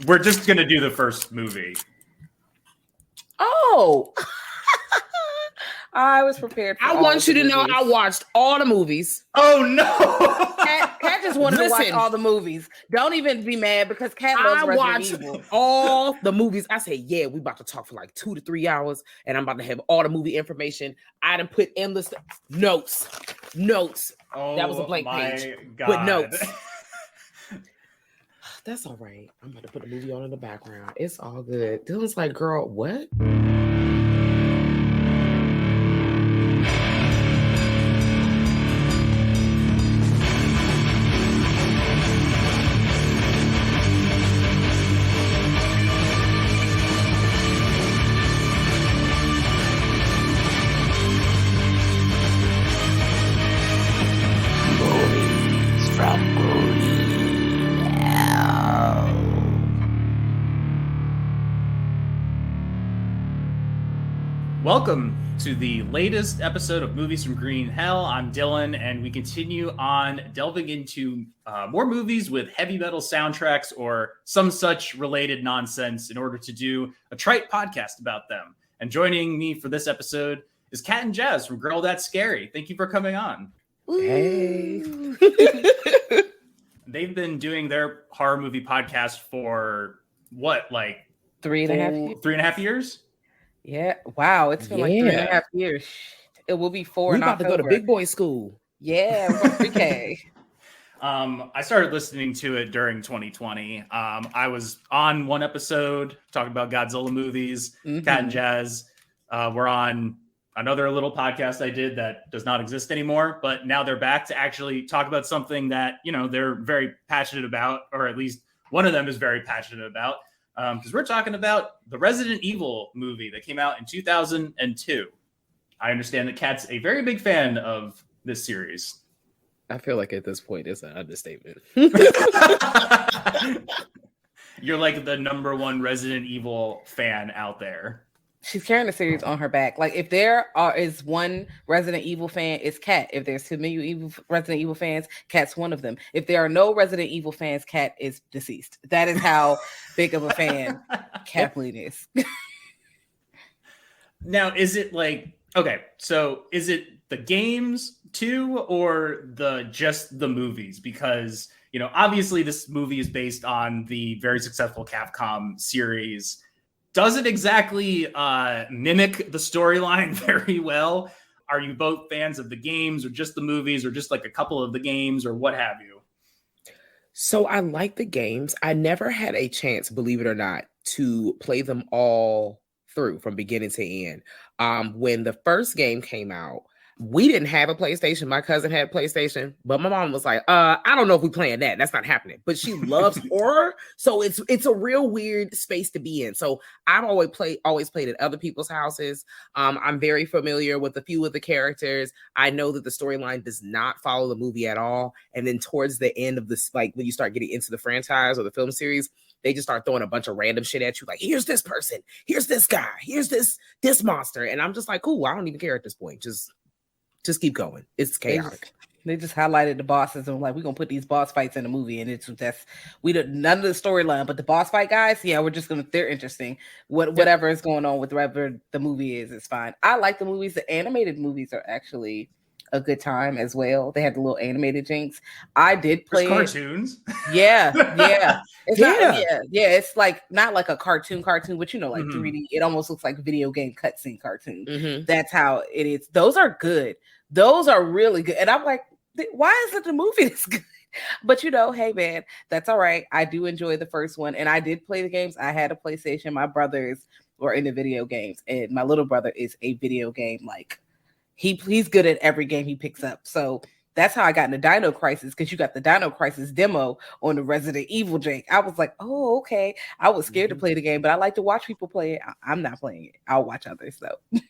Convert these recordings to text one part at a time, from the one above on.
We're just going to do the first movie. Oh. I was prepared for I want you to know I watched all the movies. Oh, no. Cat just wanted to watch all the movies. Don't even be mad because Cat loves Resident Evil. All the movies. I said, yeah, we about to talk for like 2 to 3 hours and I'm about to have all the movie information. I done put endless notes. Oh, that was a blank page. God. With notes. That's all right. I'm about to put a movie on in the background. It's all good. Dylan's like, girl, what? Welcome to the latest episode of Movies from Green Hell. I'm Dylan, and we continue on delving into more movies with heavy metal soundtracks or some such related nonsense in order to do a trite podcast about them. And joining me for this episode is Kat and Jazz from Girl That's Scary. Thank you for coming on. Hey. They've been doing their horror movie podcast for what, like 3.5 years? Yeah. Wow. It's been like 3.5 years. It will be 4 in October. We about to go to big boy school. Yeah. We're pre-K. I started listening to it during 2020. I was on one episode talking about Godzilla movies. Kat and Jazz were on another little podcast I did that does not exist anymore, but now they're back to actually talk about something that, you know, they're very passionate about, or at least one of them is very passionate about. Because we're talking about the Resident Evil movie that came out in 2002. I understand that Kat's a very big fan of this series. I feel like at this point it's an understatement. You're like the number one Resident Evil fan out there. She's carrying the series on her back. Like, if there is one Resident Evil fan, it's Kat. If there's 2 million Resident Evil fans, Kat's one of them. If there are no Resident Evil fans, Kat is deceased. That is how big of a fan Kathleen is. Now, is it like, okay, so is it the games too, or just the movies? Because, you know, obviously this movie is based on the very successful Capcom series. Doesn't exactly mimic the storyline very well. Are you both fans of the games or just the movies or just like a couple of the games or what have you? So I like the games. I never had a chance, believe it or not, to play them all through from beginning to end. When the first game came out, we didn't have a PlayStation. My cousin had a PlayStation, but my mom was like, I don't know if we're playing that. That's not happening. But she loves horror. So it's a real weird space to be in. So I've always played at other people's houses. I'm very familiar with a few of the characters. I know that the storyline does not follow the movie at all. And then towards the end of this, like when you start getting into the franchise or the film series, they just start throwing a bunch of random shit at you. Like, here's this person, here's this guy, here's this monster. And I'm just like, cool, I don't even care at this point. Just keep going. It's chaotic. They just highlighted the bosses and like, we're gonna put these boss fights in the movie, and none of the storyline, but the boss fight guys, yeah, they're interesting. Whatever is going on with whatever the movie is fine. I like the movies. The animated movies are actually a good time as well. They had the little animated jinx. I did play cartoons. Yeah. It's it's like not like a cartoon, but you know, like 3D. It almost looks like video game cutscene cartoon. That's how it is. Those are good. Those are really good. And I'm like, why isn't the movie this good? But you know, hey man, that's all right. I do enjoy the first one, and I did play the games. I had a PlayStation. My brothers were into video games, and my little brother is a video game like he's good at every game he picks up. So that's how I got into Dino Crisis, because you got the Dino Crisis demo on the Resident Evil Jake. I was like, oh, okay. I was scared to play the game, but I like to watch people play it. I'm not playing it. I'll watch others though.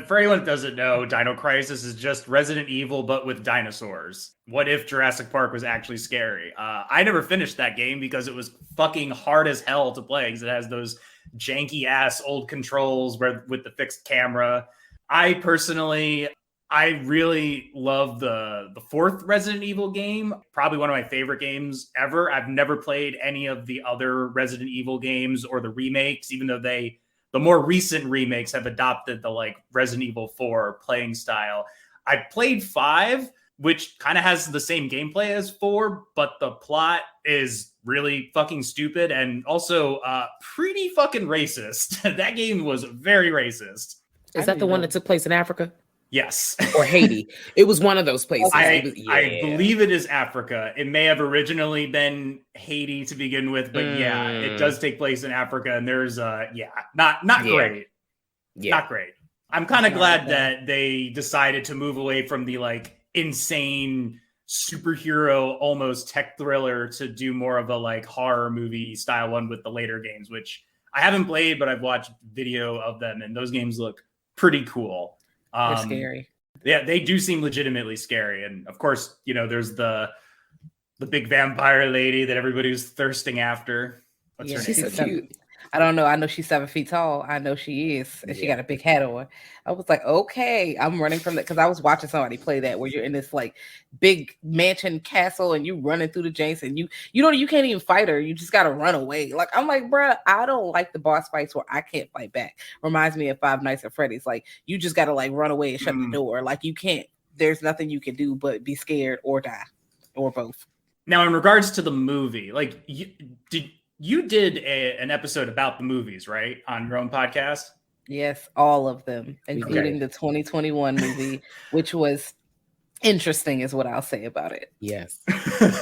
For anyone that doesn't know, Dino Crisis is just Resident Evil, but with dinosaurs. What if Jurassic Park was actually scary? I never finished that game because it was fucking hard as hell to play, because it has those janky ass old controls with the fixed camera. I personally, I really love the fourth Resident Evil game. Probably one of my favorite games ever. I've never played any of the other Resident Evil games or the remakes, even though the more recent remakes have adopted the like Resident Evil 4 playing style. I played 5, which kind of has the same gameplay as 4, but the plot is really fucking stupid and also pretty fucking racist. That game was very racist. Is that the one that took place in Africa? Yes. Or Haiti. It was one of those places. I believe it is Africa. It may have originally been Haiti to begin with, but yeah, it does take place in Africa. And there's not great. Yeah. Not great. I'm kind of glad that they decided to move away from the like insane superhero, almost tech thriller to do more of a like horror movie style one with the later games, which I haven't played, but I've watched video of them and those games look pretty cool. They're scary. Yeah, they do seem legitimately scary. And of course, you know, there's the big vampire lady that everybody's thirsting after. What's her name? She's so cute. I don't know. I know she's 7 feet tall. I know she is. And she got a big hat on. I was like, okay, I'm running from that because I was watching somebody play that where you're in this like big mansion castle and you running through the janks and you can't even fight her. You just got to run away. Like, I'm like, bruh, I don't like the boss fights where I can't fight back. Reminds me of Five Nights at Freddy's. Like, you just got to like run away and shut the door. Like, you can't, there's nothing you can do but be scared or die or both. Now, in regards to the movie, like, you did an episode about the movies, right? On your own podcast? Yes, all of them, including the 2021 movie, which was interesting is what I'll say about it. Yes. With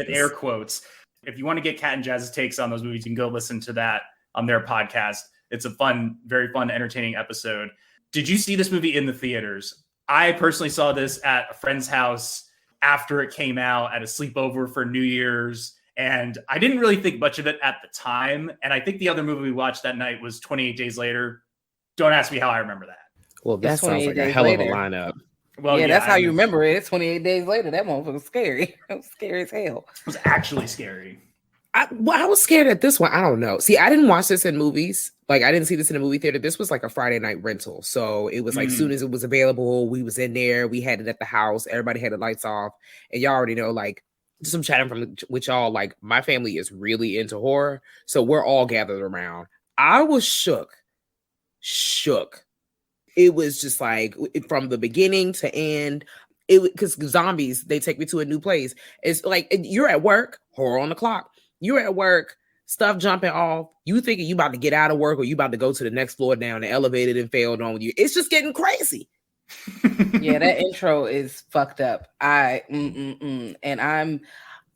air quotes. If you want to get Kat and Jazz's takes on those movies, you can go listen to that on their podcast. It's a fun, very fun, entertaining episode. Did you see this movie in the theaters? I personally saw this at a friend's house after it came out at a sleepover for New Year's. And I didn't really think much of it at the time. And I think the other movie we watched that night was 28 Days Later. Don't ask me how I remember that. Well, that sounds like a hell of a lineup. Well, yeah, that's how you remember it. It's 28 Days Later. That motherfucker was scary. It was scary as hell. It was actually scary. I was scared at this one. I don't know. See, I didn't watch this in movies. Like, I didn't see this in a movie theater. This was like a Friday night rental. So it was like, soon as it was available, we was in there. We had it at the house. Everybody had the lights off. And y'all already know, like, just I'm chatting with y'all, like, my family is really into horror. So we're all gathered around. I was shook. It was just like, from the beginning to end, because zombies, they take me to a new place. It's like, you're at work, horror on the clock. You're at work, stuff jumping off. You thinking you about to get out of work or you about to go to the next floor down, the elevator and failed on you. It's just getting crazy. Yeah, that intro is fucked up. And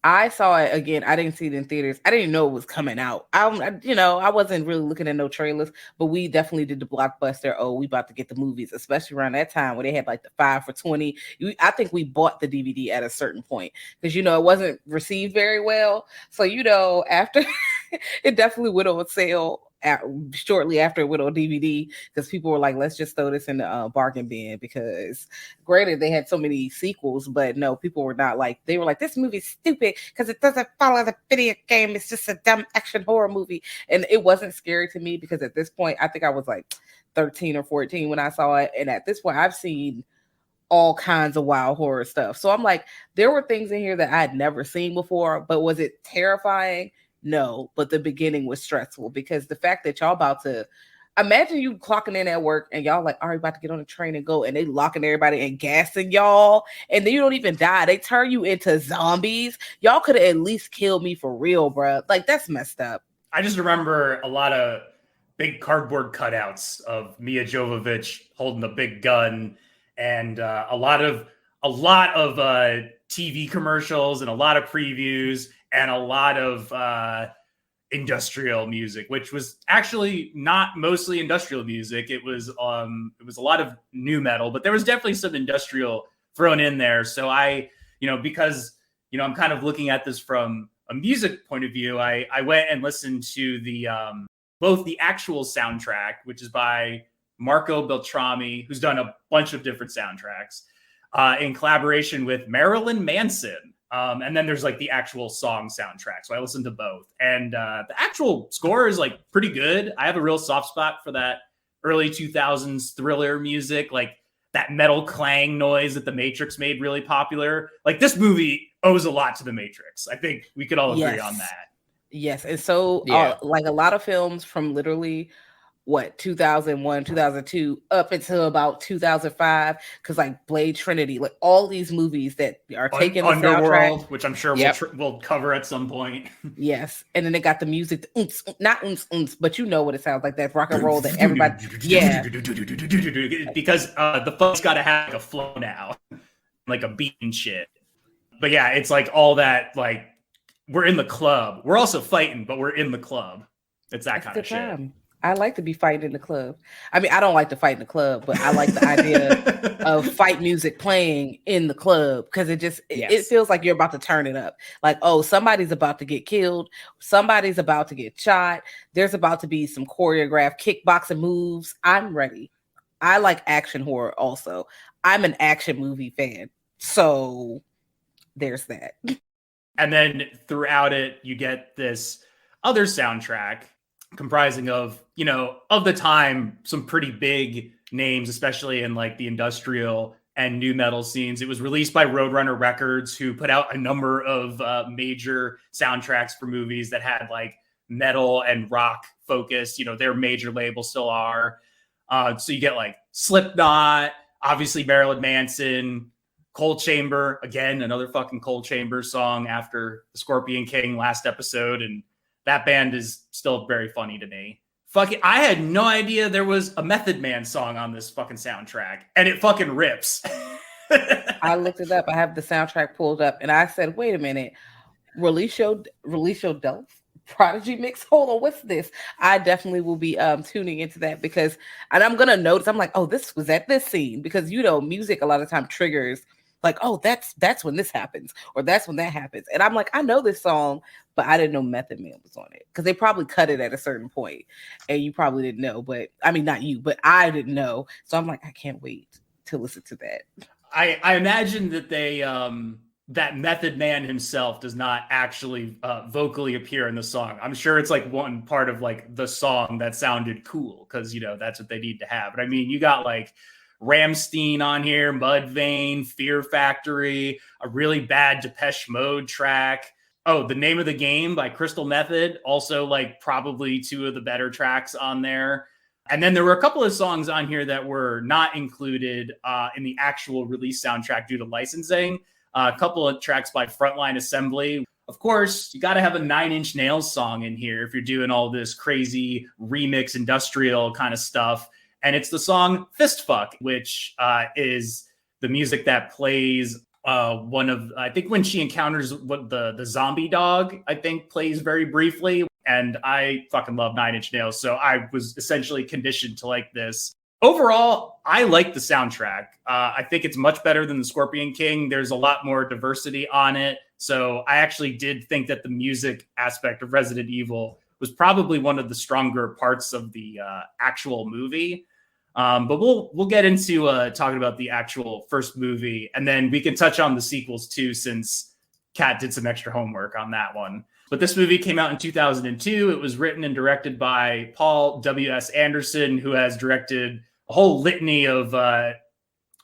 I saw it again. I didn't see it in theaters. I didn't even know it was coming out. I wasn't really looking at no trailers, but we definitely did the blockbuster. Oh, we about to get the movies, especially around that time where they had like the 5 for $20. I think we bought the DVD at a certain point because, it wasn't received very well. So, after it definitely went on sale shortly after it went on DVD because people were like, let's just throw this in the bargain bin because granted they had so many sequels, but no, people were not like, they were like, this movie's stupid because it doesn't follow the video game. It's just a dumb action horror movie. And it wasn't scary to me because at this point, I think I was like 13 or 14 when I saw it. And at this point, I've seen all kinds of wild horror stuff. So I'm like, there were things in here that I had never seen before, but was it terrifying? No, but the beginning was stressful because the fact that y'all about to imagine you clocking in at work and y'all like, all right, about to get on a train and go, and they locking everybody and gassing y'all, and then you don't even die. They turn you into zombies. Y'all could have at least killed me for real, bro. Like, that's messed up. I just remember a lot of big cardboard cutouts of Mia Jovovich holding a big gun, and a lot of TV commercials and a lot of previews. And a lot of industrial music, which was actually not mostly industrial music. It was a lot of nu metal, but there was definitely some industrial thrown in there. So because I'm kind of looking at this from a music point of view, I went and listened to the both the actual soundtrack, which is by Marco Beltrami, who's done a bunch of different soundtracks, in collaboration with Marilyn Manson. And then there's like the actual song soundtrack. So I listened to both. And the actual score is like pretty good. I have a real soft spot for that early 2000s thriller music, like that metal clang noise that the Matrix made really popular. Like this movie owes a lot to the Matrix. I think we could all agree on that. Yes. And so Yeah. like a lot of films from literally 2001, 2002 up until about 2005, because like Blade Trinity, like all these movies that are taking the Underworld, soundtrack, which I'm sure we'll cover at some point. Yes, and then they got the music, not but you know what it sounds like, that rock and roll that everybody, because the folks got to have like a flow now, like a beat and shit. But yeah, it's like all that, like we're in the club, we're also fighting, but we're in the club. It's that kind of shit. I like to be fighting in the club. I mean, I don't like to fight in the club, but I like the idea of fight music playing in the club, because it feels like you're about to turn it up. Like, oh, somebody's about to get killed. Somebody's about to get shot. There's about to be some choreographed kickboxing moves. I'm ready. I like action horror also. I'm an action movie fan. So there's that. And then throughout it, you get this other soundtrack comprising of, you know, of the time, some pretty big names, especially in like the industrial and new metal scenes. It was released by Roadrunner Records, who put out a number of major soundtracks for movies that had like metal and rock focus. You know, their major labels still are. So you get like Slipknot, obviously Marilyn Manson, Cold Chamber, again, another fucking Cold Chamber song after the Scorpion King last episode. And that band is still very funny to me. Fucking, I had no idea there was a Method Man song on this fucking soundtrack, and it fucking rips. I looked it up. I have the soundtrack pulled up, and I said, "Wait a minute, release your Delph Prodigy mix. Hold on, what's this?" I definitely will be tuning into that, because, and I'm gonna notice. I'm like, oh, this was at this scene, because you know, music a lot of time triggers. Like, oh, that's when this happens, or that's when that happens. And I'm like, I know this song, but I didn't know Method Man was on it, because they probably cut it at a certain point, and you probably didn't know. But I mean, not you, but I didn't know. So I'm like, I can't wait to listen to that. I imagine that they that Method Man himself does not actually vocally appear in the song. I'm sure it's like one part of like the song that sounded cool, because you know that's what they need to have. But I mean, you got like Rammstein on here, Mudvayne, Fear Factory, a really bad Depeche Mode track. Oh, The Name of the Game by Crystal Method, also like probably two of the better tracks on there. And then there were a couple of songs on here that were not included in the actual release soundtrack due to licensing. A couple of tracks by Frontline Assembly. Of course, you got to have a Nine Inch Nails song in here if you're doing all this crazy remix industrial kind of stuff. And it's the song Fist Fuck, which is the music that plays one of, I think when she encounters what the zombie dog, I think plays very briefly. And I fucking love Nine Inch Nails. So I was essentially conditioned to like this. Overall, I like the soundtrack. I think it's much better than the Scorpion King. There's a lot more diversity on it. So I actually did think that the music aspect of Resident Evil was probably one of the stronger parts of the actual movie. But we'll get into talking about the actual first movie, and then we can touch on the sequels too, since Kat did some extra homework on that one. But this movie came out in 2002. It was written and directed by Paul W.S. Anderson, who has directed a whole litany of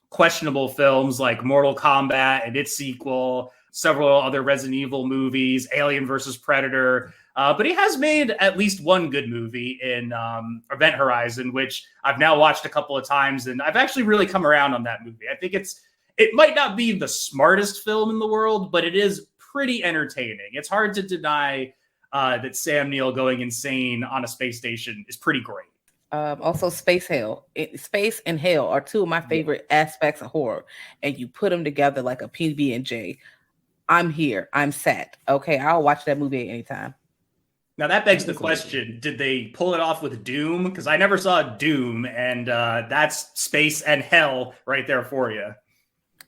questionable films like Mortal Kombat and its sequel, several other Resident Evil movies, Alien versus Predator. But he has made at least one good movie in Event Horizon, which I've now watched a couple of times, and I've actually really come around on that movie. I think it might not be the smartest film in the world, but it is pretty entertaining. It's hard to deny that Sam Neill going insane on a space station is pretty great. Also, Space and Hell are two of my favorite aspects of horror, and you put them together like a PB&J. I'm here. I'm set. Okay, I'll watch that movie at any time. Now that begs the question, did they pull it off with Doom? Because I never saw Doom, and that's Space and Hell right there for you.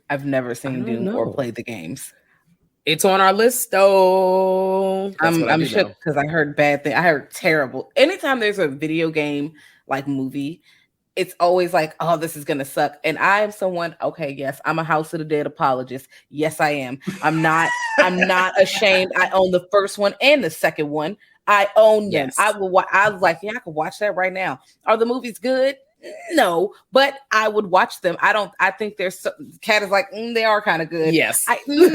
I've never seen Doom or played the games. It's on our list, though. I'm shook because I heard bad things. I heard terrible. Anytime there's a video game like movie, it's always like, oh, this is going to suck. And I am someone, okay, yes, I'm a House of the Dead apologist. Yes, I am. I'm not ashamed. I own the first one and the second one. I own them. Yes. I was like, yeah, I could watch that right now. Are the movies good? No, but I would watch them. I think Kat is like, they are kind of good. Yes. They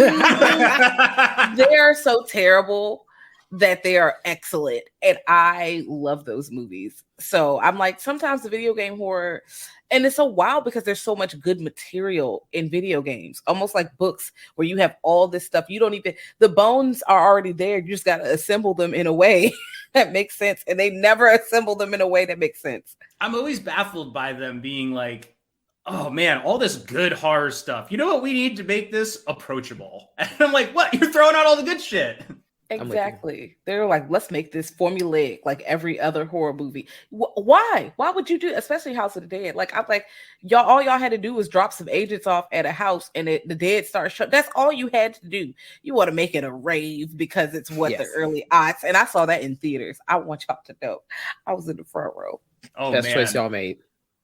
are so terrible that they are excellent. And I love those movies. So I'm like, sometimes the video game horror, and it's so wild because there's so much good material in video games, almost like books where you have all this stuff. You don't even, the bones are already there. You just got to assemble them in a way that makes sense. And they never assemble them in a way that makes sense. I'm always baffled by them being like, oh man, all this good horror stuff. You know what we need to make this approachable? And I'm like, what? You're throwing out all the good shit. Exactly. They're like, let's make this formulaic like every other horror movie. Why? Why would you do, especially House of the Dead? Like, I'm like, all y'all had to do was drop some agents off at a house and the dead started shut. That's all you had to do. You want to make it a rave because it's the early odds. And I saw that in theaters. I want y'all to know I was in the front row. Oh, best man. choice y'all made.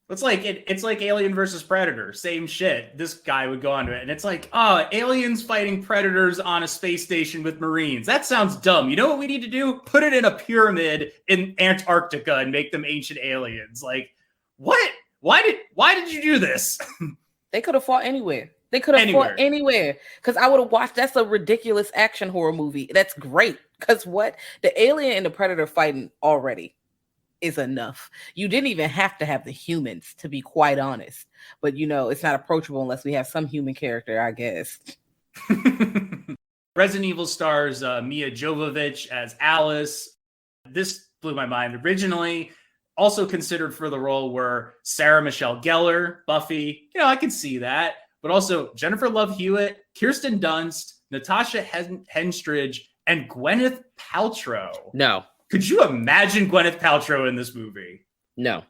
It's like Alien versus Predator. Same shit. This guy would go onto it, and it's like, oh, aliens fighting predators on a space station with Marines. That sounds dumb. You know what we need to do? Put it in a pyramid in Antarctica and make them ancient aliens. Like, what? Why did you do this? They could have fought anywhere. They could have fought anywhere. Because I would have watched. That's a ridiculous action horror movie. That's great. Because what? The alien and the predator fighting already is enough. You didn't even have to have the humans, to be quite honest. But it's not approachable unless we have some human character, I guess. Resident Evil stars Mia Jovovich as Alice. This blew my mind. Originally, also considered for the role were Sarah Michelle Gellar, Buffy. I can see that. But also Jennifer Love Hewitt, Kirsten Dunst, Natasha Henstridge, and Gwyneth Paltrow. No. Could you imagine Gwyneth Paltrow in this movie? No.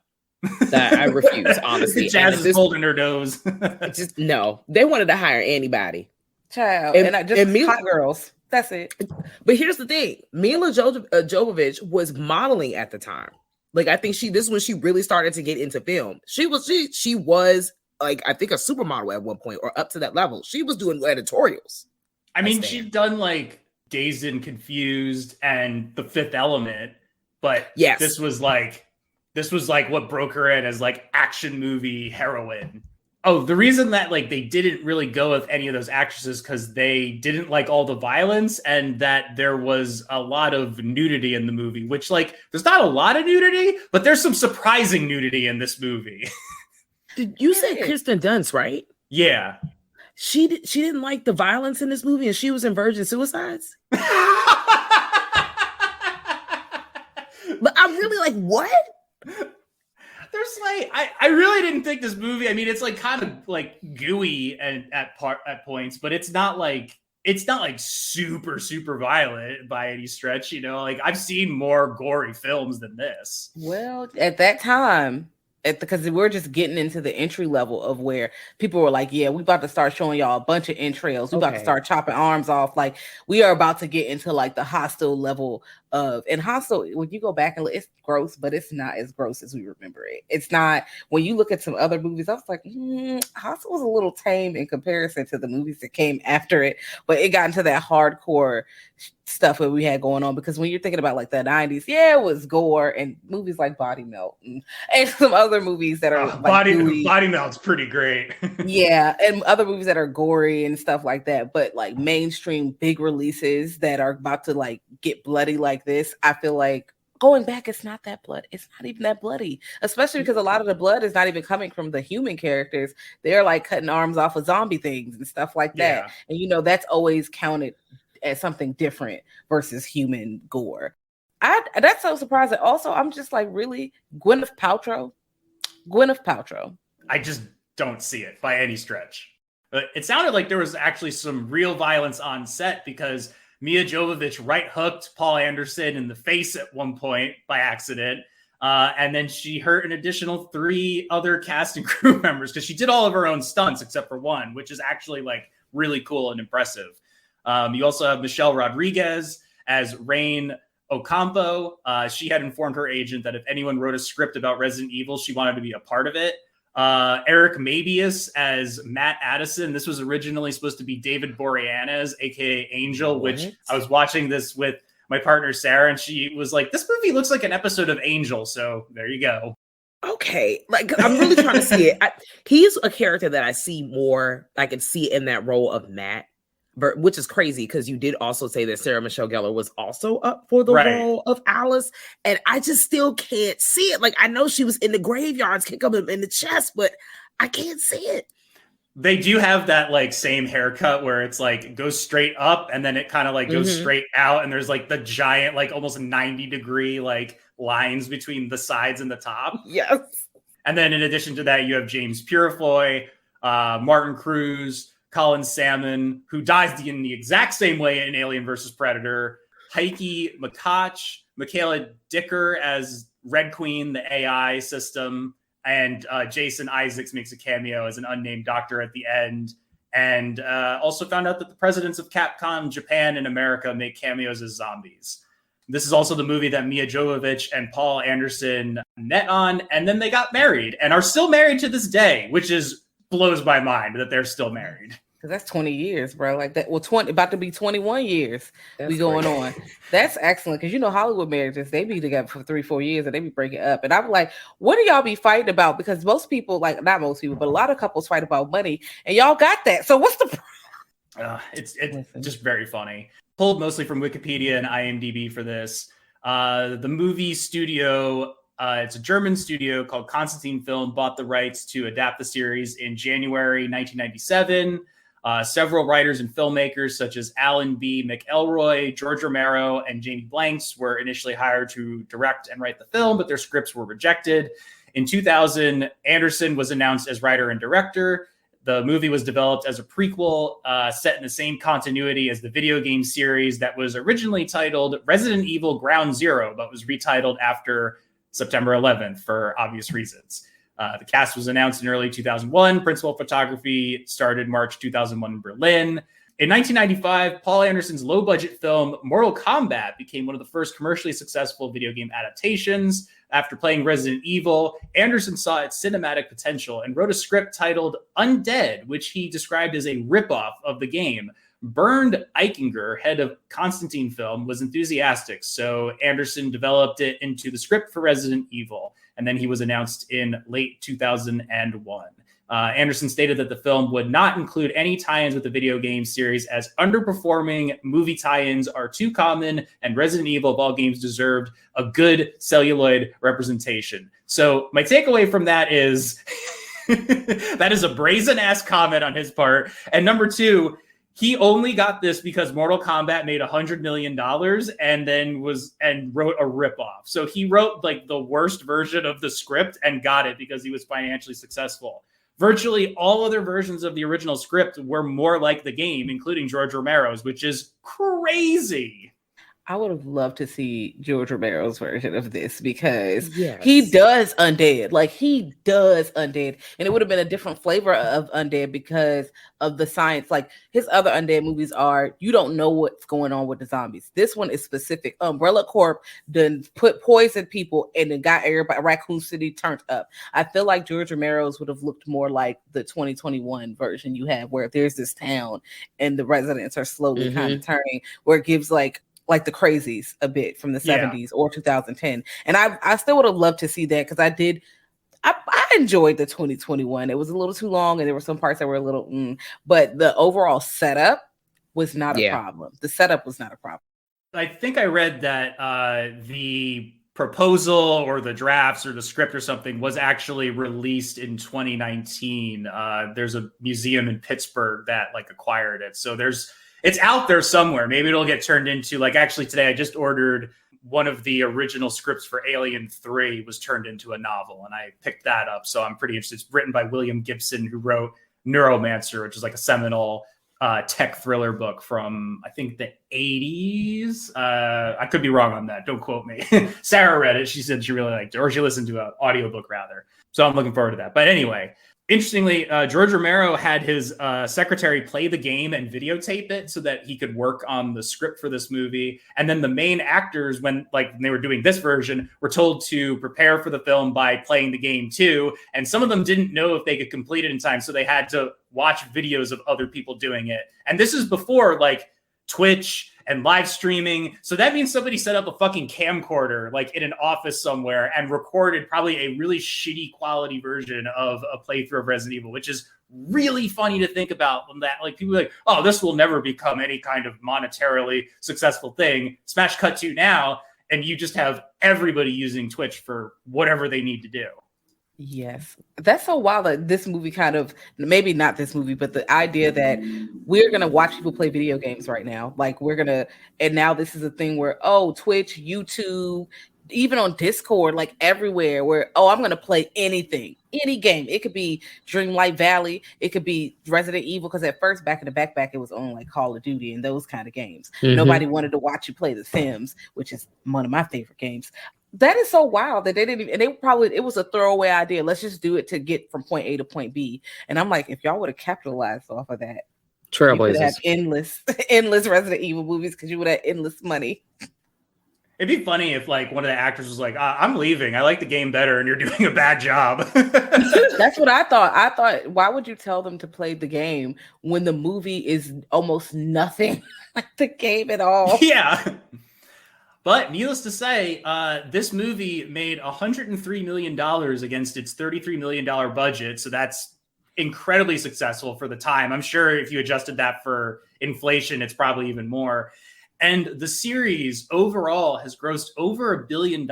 I refuse, honestly. Jazz is holding her nose. Just no. They wanted to hire anybody. Child. And hot girls. That's it. But here's the thing. Mila Jovovich was modeling at the time. Like, I think this is when she really started to get into film. She was like, I think a supermodel at one point, or up to that level. She was doing editorials. I mean, she'd done like Dazed and Confused and The Fifth Element, but yes, this was like what broke her in as like action movie heroine. Oh, the reason that like they didn't really go with any of those actresses because they didn't like all the violence and that there was a lot of nudity in the movie, which like there's not a lot of nudity, but there's some surprising nudity in this movie. You said Kirsten Dunst, right? Yeah. She didn't like the violence in this movie, and she was in Virgin Suicides. But I'm really like, what? There's like, I really didn't think this movie. I mean, it's like kind of like gooey and at points, but it's not like super super violent by any stretch. Like I've seen more gory films than this. Well, at that time. Because we're just getting into the entry level of where people were like, yeah, we about to start showing y'all a bunch of entrails. We about to start chopping arms off. Like we are about to get into like the Hostel level of, and Hostel, when you go back and look, it's gross, but it's not as gross as we remember it. It's not, when you look at some other movies, I was like, Hostel was a little tame in comparison to the movies that came after it, but it got into that hardcore stuff that we had going on, because when you're thinking about like the 90s, it was gore and movies like Body Melt and some other movies that are like Body Melt's pretty great. Yeah, and other movies that are gory and stuff like that, but like mainstream big releases that are about to like get bloody like this, I feel like going back, it's not that blood. It's not even that bloody, especially because a lot of the blood is not even coming from the human characters. They're like cutting arms off of zombie things and stuff like that. And that's always counted as something different versus human gore. That's so surprising. Also, I'm just like, really? Gwyneth Paltrow? I just don't see it by any stretch. But it sounded like there was actually some real violence on set because Mia Jovovich right hooked Paul Anderson in the face at one point by accident. And then she hurt an additional 3 other cast and crew members because she did all of her own stunts except for one, which is actually like really cool and impressive. You also have Michelle Rodriguez as Rain Ocampo. She had informed her agent that if anyone wrote a script about Resident Evil, she wanted to be a part of it. Eric Mabius as Matt Addison. This was originally supposed to be David Boreanaz, aka Angel, which I was watching this with my partner Sarah, and she was like, this movie looks like an episode of Angel. So there you go. Okay. okay. Like, I'm really trying to see it. He's a character that I see more. I can see in that role of Matt, which is crazy because you did also say that Sarah Michelle Gellar was also up for the role of Alice, and I just still can't see it. Like, I know she was in the graveyards, kick him in the chest, but I can't see it. They do have that like same haircut where it's like goes straight up and then it kind of like goes straight out, and there's like the giant like almost 90-degree like lines between the sides and the top. Yes. And then in addition to that, you have James Purefoy, Martin Cruz, Colin Salmon, who dies in the exact same way in Alien vs. Predator, Heike McKoch, Michaela Dicker as Red Queen, the AI system, and Jason Isaacs makes a cameo as an unnamed doctor at the end. And also found out that the presidents of Capcom Japan and America make cameos as zombies. This is also the movie that Mia Jovovich and Paul Anderson met on, and then they got married and are still married to this day, which blows my mind that they're still married. Because that's 20 years, bro. Like that. Well, about to be 21 years that's we going on. That's excellent. Because Hollywood marriages, they be together for 3-4 years and they be breaking up. And I'm like, what do y'all be fighting about? Because most people, like not most people, but a lot of couples fight about money, and y'all got that. So what's the problem? It's just very funny. Pulled mostly from Wikipedia and IMDb for this. The movie studio, it's a German studio called Constantine Film, bought the rights to adapt the series in January 1997. Several writers and filmmakers such as Alan B. McElroy, George Romero, and Jamie Blanks were initially hired to direct and write the film, but their scripts were rejected. In 2000, Anderson was announced as writer and director. The movie was developed as a prequel set in the same continuity as the video game series that was originally titled Resident Evil Ground Zero, but was retitled after September 11th for obvious reasons. The cast was announced in early 2001. Principal photography started March 2001 in Berlin. In 1995, Paul Anderson's low-budget film Mortal Kombat became one of the first commercially successful video game adaptations. After playing Resident Evil, Anderson saw its cinematic potential and wrote a script titled Undead, which he described as a ripoff of the game. Bernd Eichinger, head of Constantine Film, was enthusiastic, so Anderson developed it into the script for Resident Evil, and then he was announced in late 2001. Anderson stated that the film would not include any tie-ins with the video game series, as underperforming movie tie-ins are too common, and Resident Evil of all games deserved a good celluloid representation. So my takeaway from that is that is a brazen-ass comment on his part. And number two, he only got this because Mortal Kombat made $100 million and then wrote a ripoff. So he wrote like the worst version of the script and got it because he was financially successful. Virtually all other versions of the original script were more like the game, including George Romero's, which is crazy. I would have loved to see George Romero's version of this because he does undead. Like he does undead. And it would have been a different flavor of undead because of the science. Like his other undead movies are, you don't know what's going on with the zombies. This one is specific. Umbrella Corp done put poison people and then got everybody, Raccoon City turned up. I feel like George Romero's would have looked more like the 2021 version you have where there's this town and the residents are slowly kind of turning, where it gives like the Crazies a bit from the 70s or 2010. And I still would have loved to see that because I enjoyed the 2021. It was a little too long and there were some parts that were a little, but the overall setup was not a problem. The setup was not a problem. I think I read that the proposal or the drafts or the script or something was actually released in 2019. There's a museum in Pittsburgh that like acquired it. So it's out there somewhere. Maybe it'll get turned into, like, actually today I just ordered one of the original scripts for Alien 3 was turned into a novel, and I picked that up. So I'm pretty interested. It's written by William Gibson, who wrote Neuromancer, which is like a seminal tech thriller book from, I think, the 80s. I could be wrong on that. Don't quote me. Sarah read it. She said she really liked it, or she listened to an audiobook rather. So I'm looking forward to that. But anyway, interestingly, George Romero had his secretary play the game and videotape it so that he could work on the script for this movie. And then the main actors, when they were doing this version, were told to prepare for the film by playing the game too. And some of them didn't know if they could complete it in time, so they had to watch videos of other people doing it. And this is before like Twitch and live streaming. So that means somebody set up a fucking camcorder like in an office somewhere and recorded probably a really shitty quality version of a playthrough of Resident Evil, which is really funny to think about. That like people are like, oh, this will never become any kind of monetarily successful thing. Smash cut to now, and you just have everybody using Twitch for whatever they need to do. Yes, that's so wild that this movie kind of, maybe not this movie, but the idea that we're going to watch people play video games right now. Like and now this is a thing where, Twitch, YouTube, even on Discord, like everywhere where, I'm going to play anything, any game. It could be Dreamlight Valley. It could be Resident Evil. Because at first, back in the backpack, it was on like Call of Duty and those kind of games. Mm-hmm. Nobody wanted to watch you play The Sims, which is one of my favorite games. That is so wild that they didn't even, and it was a throwaway idea. Let's just do it to get from point A to point B. And I'm like, if y'all would have capitalized off of that, you would have endless Resident Evil movies because you would have endless money. It'd be funny if like one of the actors was like, I'm leaving. I like the game better and you're doing a bad job. That's what I thought. I thought, why would you tell them to play the game when the movie is almost nothing like the game at all? Yeah. But needless to say, this movie made $103 million against its $33 million budget. So that's incredibly successful for the time. I'm sure if you adjusted that for inflation, it's probably even more. And the series overall has grossed over $1 billion,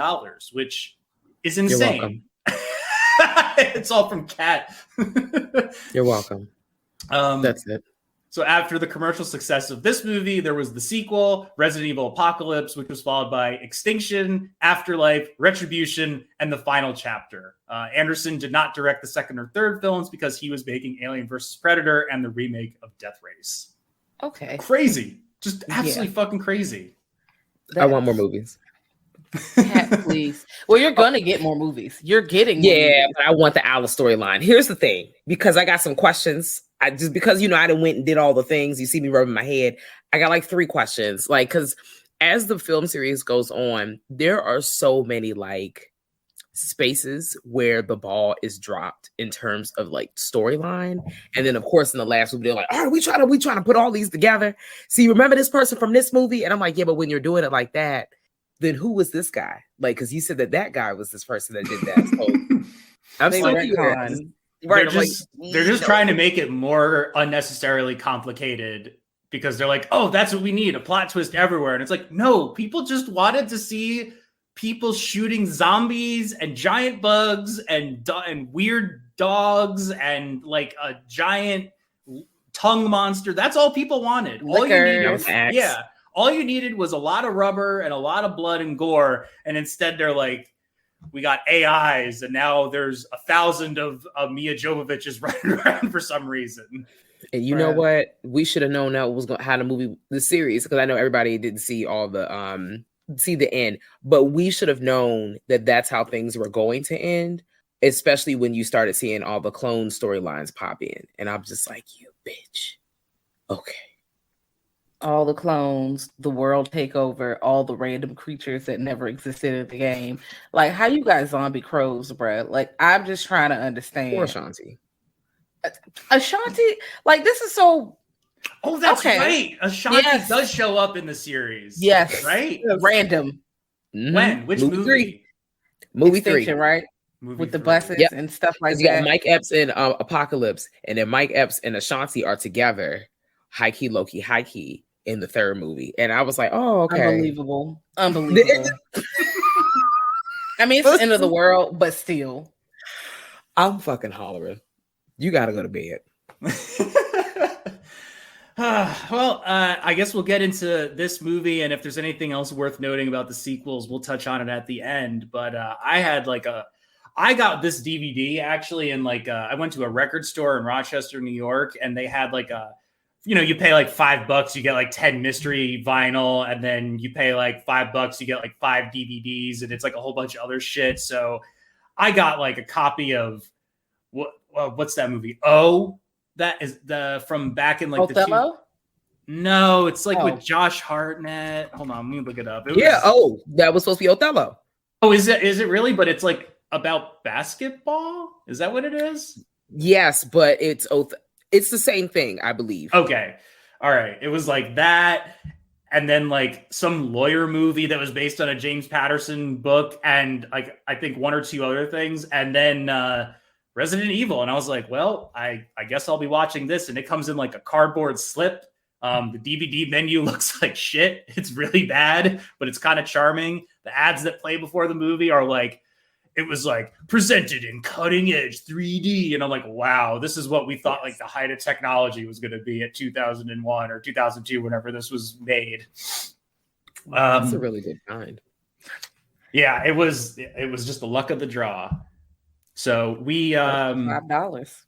which is insane. It's all from Kat. You're welcome. That's it. So after the commercial success of this movie, there was the sequel, Resident Evil Apocalypse, which was followed by Extinction, Afterlife, Retribution, and the final chapter. Anderson did not direct the second or third films because he was making Alien vs. Predator and the remake of Death Race. Okay. Crazy. Just absolutely fucking crazy. I want more movies. Cat, please. Well, you're gonna get more movies. You're getting more movies. But I want the Alice storyline. Here's the thing, because I got some questions. I done went and did all the things. You see me rubbing my head. I got like 3 questions. Like, because as the film series goes on, there are so many like spaces where the ball is dropped in terms of like storyline. And then of course in the last movie, they're like, all right, we trying to put all these together. See, remember this person from this movie? And I'm like, yeah, but when you're doing it like that, then who was this guy? Like, because you said that guy was this person that did that. So I'm so right, they're just trying to make it more unnecessarily complicated because they're like, oh, that's what we need, a plot twist everywhere. And it's like, no, people just wanted to see people shooting zombies and giant bugs and weird dogs and like a giant tongue monster. That's all people wanted. All you needed was a lot of rubber and a lot of blood and gore. And instead they're like, we got AIs, and now there's 1,000 of Mia Jovovich's running around for some reason. And you know what? We should have known that was how the series, because I know everybody didn't see all the see the end, but we should have known that that's how things were going to end, especially when you started seeing all the clone storylines pop in. And I'm just like, you bitch. Okay. All the clones, the world takeover, all the random creatures that never existed in the game. Like, how you got zombie crows, bro? Like, I'm just trying to understand. Poor Ashanti. Ashanti? Like, this is so... Oh, that's right. Ashanti does show up in the series. Yes. Right? Random. Mm-hmm. When? Which movie? Movie Extinction, 3. Right? Movie with 3. The buses and stuff like that. You got Mike Epps and Apocalypse, and then Mike Epps and Ashanti are together, high key, low key, high key, in the third movie. And I was like, oh, okay. Unbelievable. I mean, it's the end of the world, but still. I'm fucking hollering. You got to go to bed. Well, I guess we'll get into this movie, and if there's anything else worth noting about the sequels, we'll touch on it at the end. But I got this DVD actually in I went to a record store in Rochester, New York, and they had you pay like $5, you get like 10 mystery vinyl, and then you pay like $5, you get like 5 DVDs, and it's like a whole bunch of other shit. So I got like a copy of what's that movie? Oh, that is from back in like Othello? No, it's like with Josh Hartnett. Hold on, let me look it up. That was supposed to be Othello. Oh, is it really? But it's like about basketball? Is that what it is? Yes, but it's the same thing, I believe. Okay. All right. It was like that. and then like some lawyer movie that was based on a James Patterson book, and like I think one or two other things, and then Resident Evil. And I was like, well, I guess I'll be watching this. And it comes in like a cardboard slip. The DVD menu looks like shit. It's really bad, but it's kind of charming. The ads that play before the movie are like, it was like presented in cutting edge 3D. And I'm like, wow, this is what we thought like the height of technology was going to be at 2001 or 2002, whenever this was made. That's a really good find. Yeah, it was just the luck of the draw. So we $5.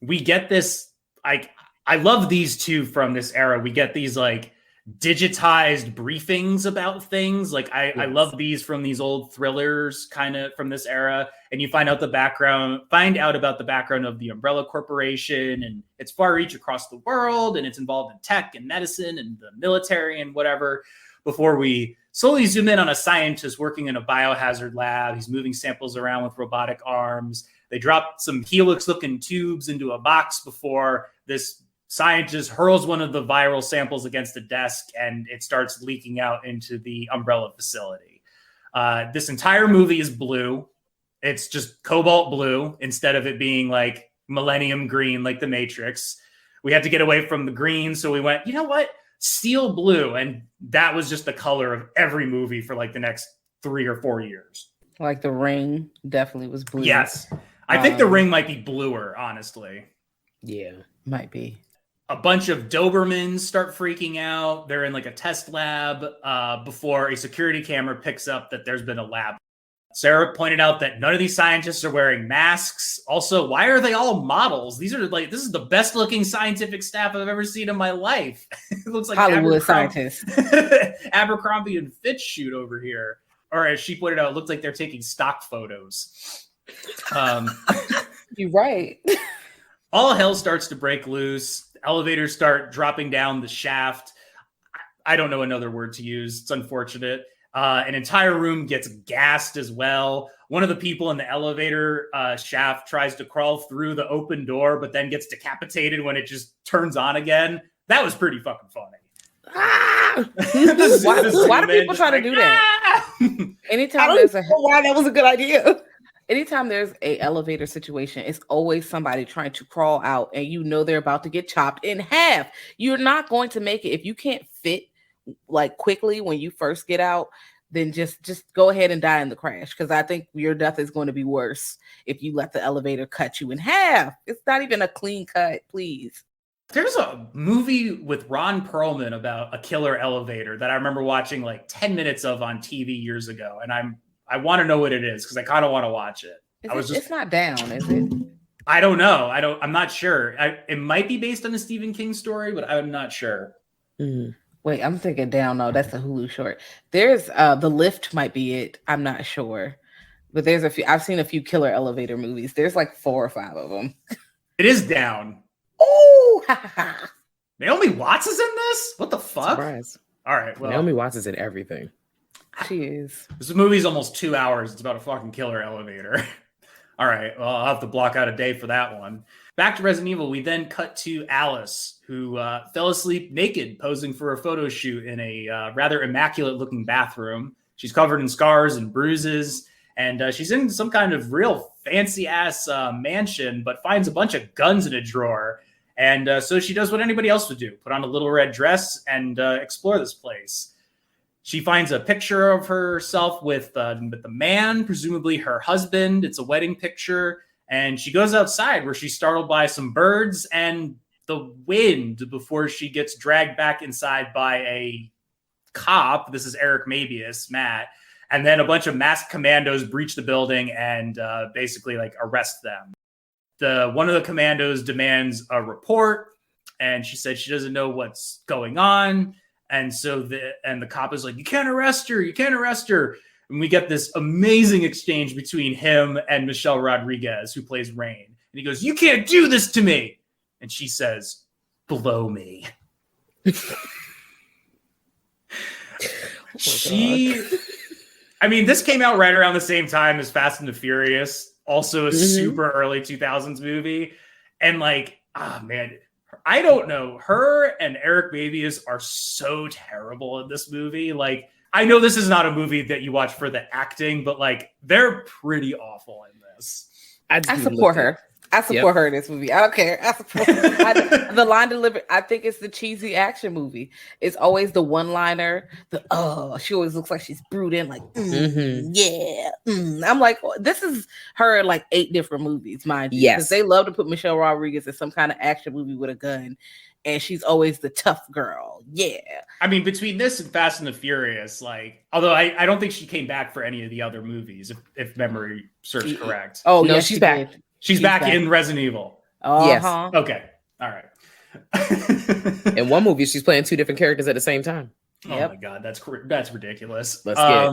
We get this. I love these two from this era. We get these like digitized briefings about things. Like I love these from these old thrillers, kind of from this era. And you find out about the background of the Umbrella Corporation and its far reach across the world, and it's involved in tech and medicine and the military and whatever. Before we slowly zoom in on a scientist working in a biohazard lab. He's moving samples around with robotic arms. They drop some helix-looking tubes into a box before this scientist hurls one of the viral samples against the desk, and it starts leaking out into the Umbrella facility. This entire movie is blue. It's just cobalt blue instead of it being like millennium green like the Matrix. We had to get away from the green, so we went, you know what? Steel blue. And that was just the color of every movie for like the next 3 or 4 years. Like The Ring definitely was blue. Yes. I think The Ring might be bluer, honestly. Yeah. Might be. A bunch of Dobermans start freaking out. They're in like a test lab before a security camera picks up that there's been a lab. Sarah pointed out that none of these scientists are wearing masks. Also, why are they all models? This is the best looking scientific staff I've ever seen in my life. It looks like Hollywood scientists. Abercrombie and Fitch shoot over here. Or as she pointed out, it looked like they're taking stock photos. You're right. All hell starts to break loose. Elevators start dropping down the shaft. I don't know another word to use. It's unfortunate. An entire room gets gassed as well. One of the people in the elevator shaft tries to crawl through the open door, but then gets decapitated when it just turns on again. That was pretty fucking funny. Why do people try to do that? Anytime there's why that was a good idea. Anytime there's a elevator situation, it's always somebody trying to crawl out, and you know they're about to get chopped in half. You're not going to make it if you can't fit like quickly when you first get out. Then just go ahead and die in the crash, because I think your death is going to be worse if you let the elevator cut you in half. It's not even a clean cut, please. There's a movie with Ron Perlman about a killer elevator that I remember watching like 10 minutes of on TV years ago, and I want to know what it is because I kind of want to watch it. It's not down, is it? I don't know. I'm not sure. It might be based on a Stephen King story, but I'm not sure. Mm. Wait, I'm thinking Down. No, that's a Hulu short. There's The Lift might be it. I'm not sure. But there's a few. I've seen a few killer elevator movies. There's like 4 or 5 of them. It is Down. Oh, Naomi Watts is in this? What the fuck? Surprise. All right. Well, Naomi Watts is in everything. She is. This movie's almost 2 hours. It's about a fucking killer elevator. All right. Well, I'll have to block out a day for that one. Back to Resident Evil, we then cut to Alice, who fell asleep naked, posing for a photo shoot in a rather immaculate-looking bathroom. She's covered in scars and bruises, and she's in some kind of real fancy-ass mansion, but finds a bunch of guns in a drawer. And so she does what anybody else would do, put on a little red dress and explore this place. She finds a picture of herself with the man, presumably her husband. It's a wedding picture. And she goes outside where she's startled by some birds and the wind before she gets dragged back inside by a cop. This is Eric Mabius, Matt. And then a bunch of masked commandos breach the building and basically like arrest them. One of the commandos demands a report, and she said she doesn't know what's going on. And so the cop is like, you can't arrest her. And we get this amazing exchange between him and Michelle Rodriguez, who plays Rain. And he goes, you can't do this to me. And she says, blow me. This came out right around the same time as Fast and the Furious, also a super early 2000s movie. And like, I don't know. Her and Eric Babius are so terrible in this movie. Like, I know this is not a movie that you watch for the acting, but like they're pretty awful in this. I support her. I support her in this movie. I don't care. I support the line delivered. I think it's the cheesy action movie. It's always the one-liner. She always looks like she's brooding, like, yeah. I'm like, this is her in like 8 different movies, mind you. Yes. Because they love to put Michelle Rodriguez in some kind of action movie with a gun. And she's always the tough girl. Yeah. I mean, between this and Fast and the Furious, like, although I don't think she came back for any of the other movies, if memory serves correct. Oh, no, yeah, she's back. She's back in Resident Evil. Yes. Okay. All right. In one movie, she's playing 2 different characters at the same time. Oh my God, that's ridiculous. Let's get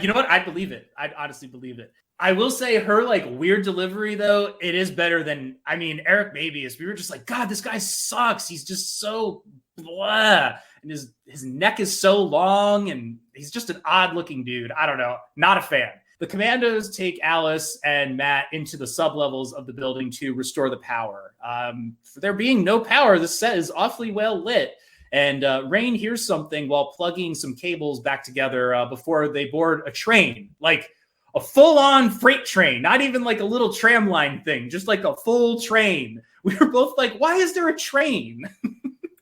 you know what? I believe it. I'd honestly believe it. I will say her like weird delivery though, it is better than Eric Babius. We were just like, God, this guy sucks. He's just so blah. And his neck is so long and he's just an odd looking dude. I don't know. Not a fan. The commandos take Alice and Matt into the sublevels of the building to restore the power. For there being no power, the set is awfully well lit. And Rain hears something while plugging some cables back together before they board a train. Like a full-on freight train, not even like a little tram line thing, just like a full train. We were both like, why is there a train?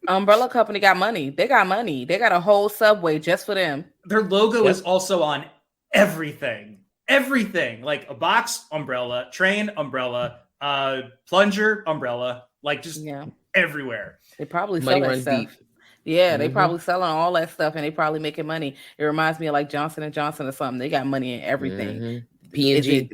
Umbrella Company got money. They got money. They got a whole subway just for them. Their logo is also on everything. Everything, like a box, umbrella, train, umbrella, plunger, umbrella, like just everywhere. They probably sell that stuff. Deep. Yeah, they probably selling all that stuff and they probably making money. It reminds me of like Johnson & Johnson or something. They got money in everything. P&G.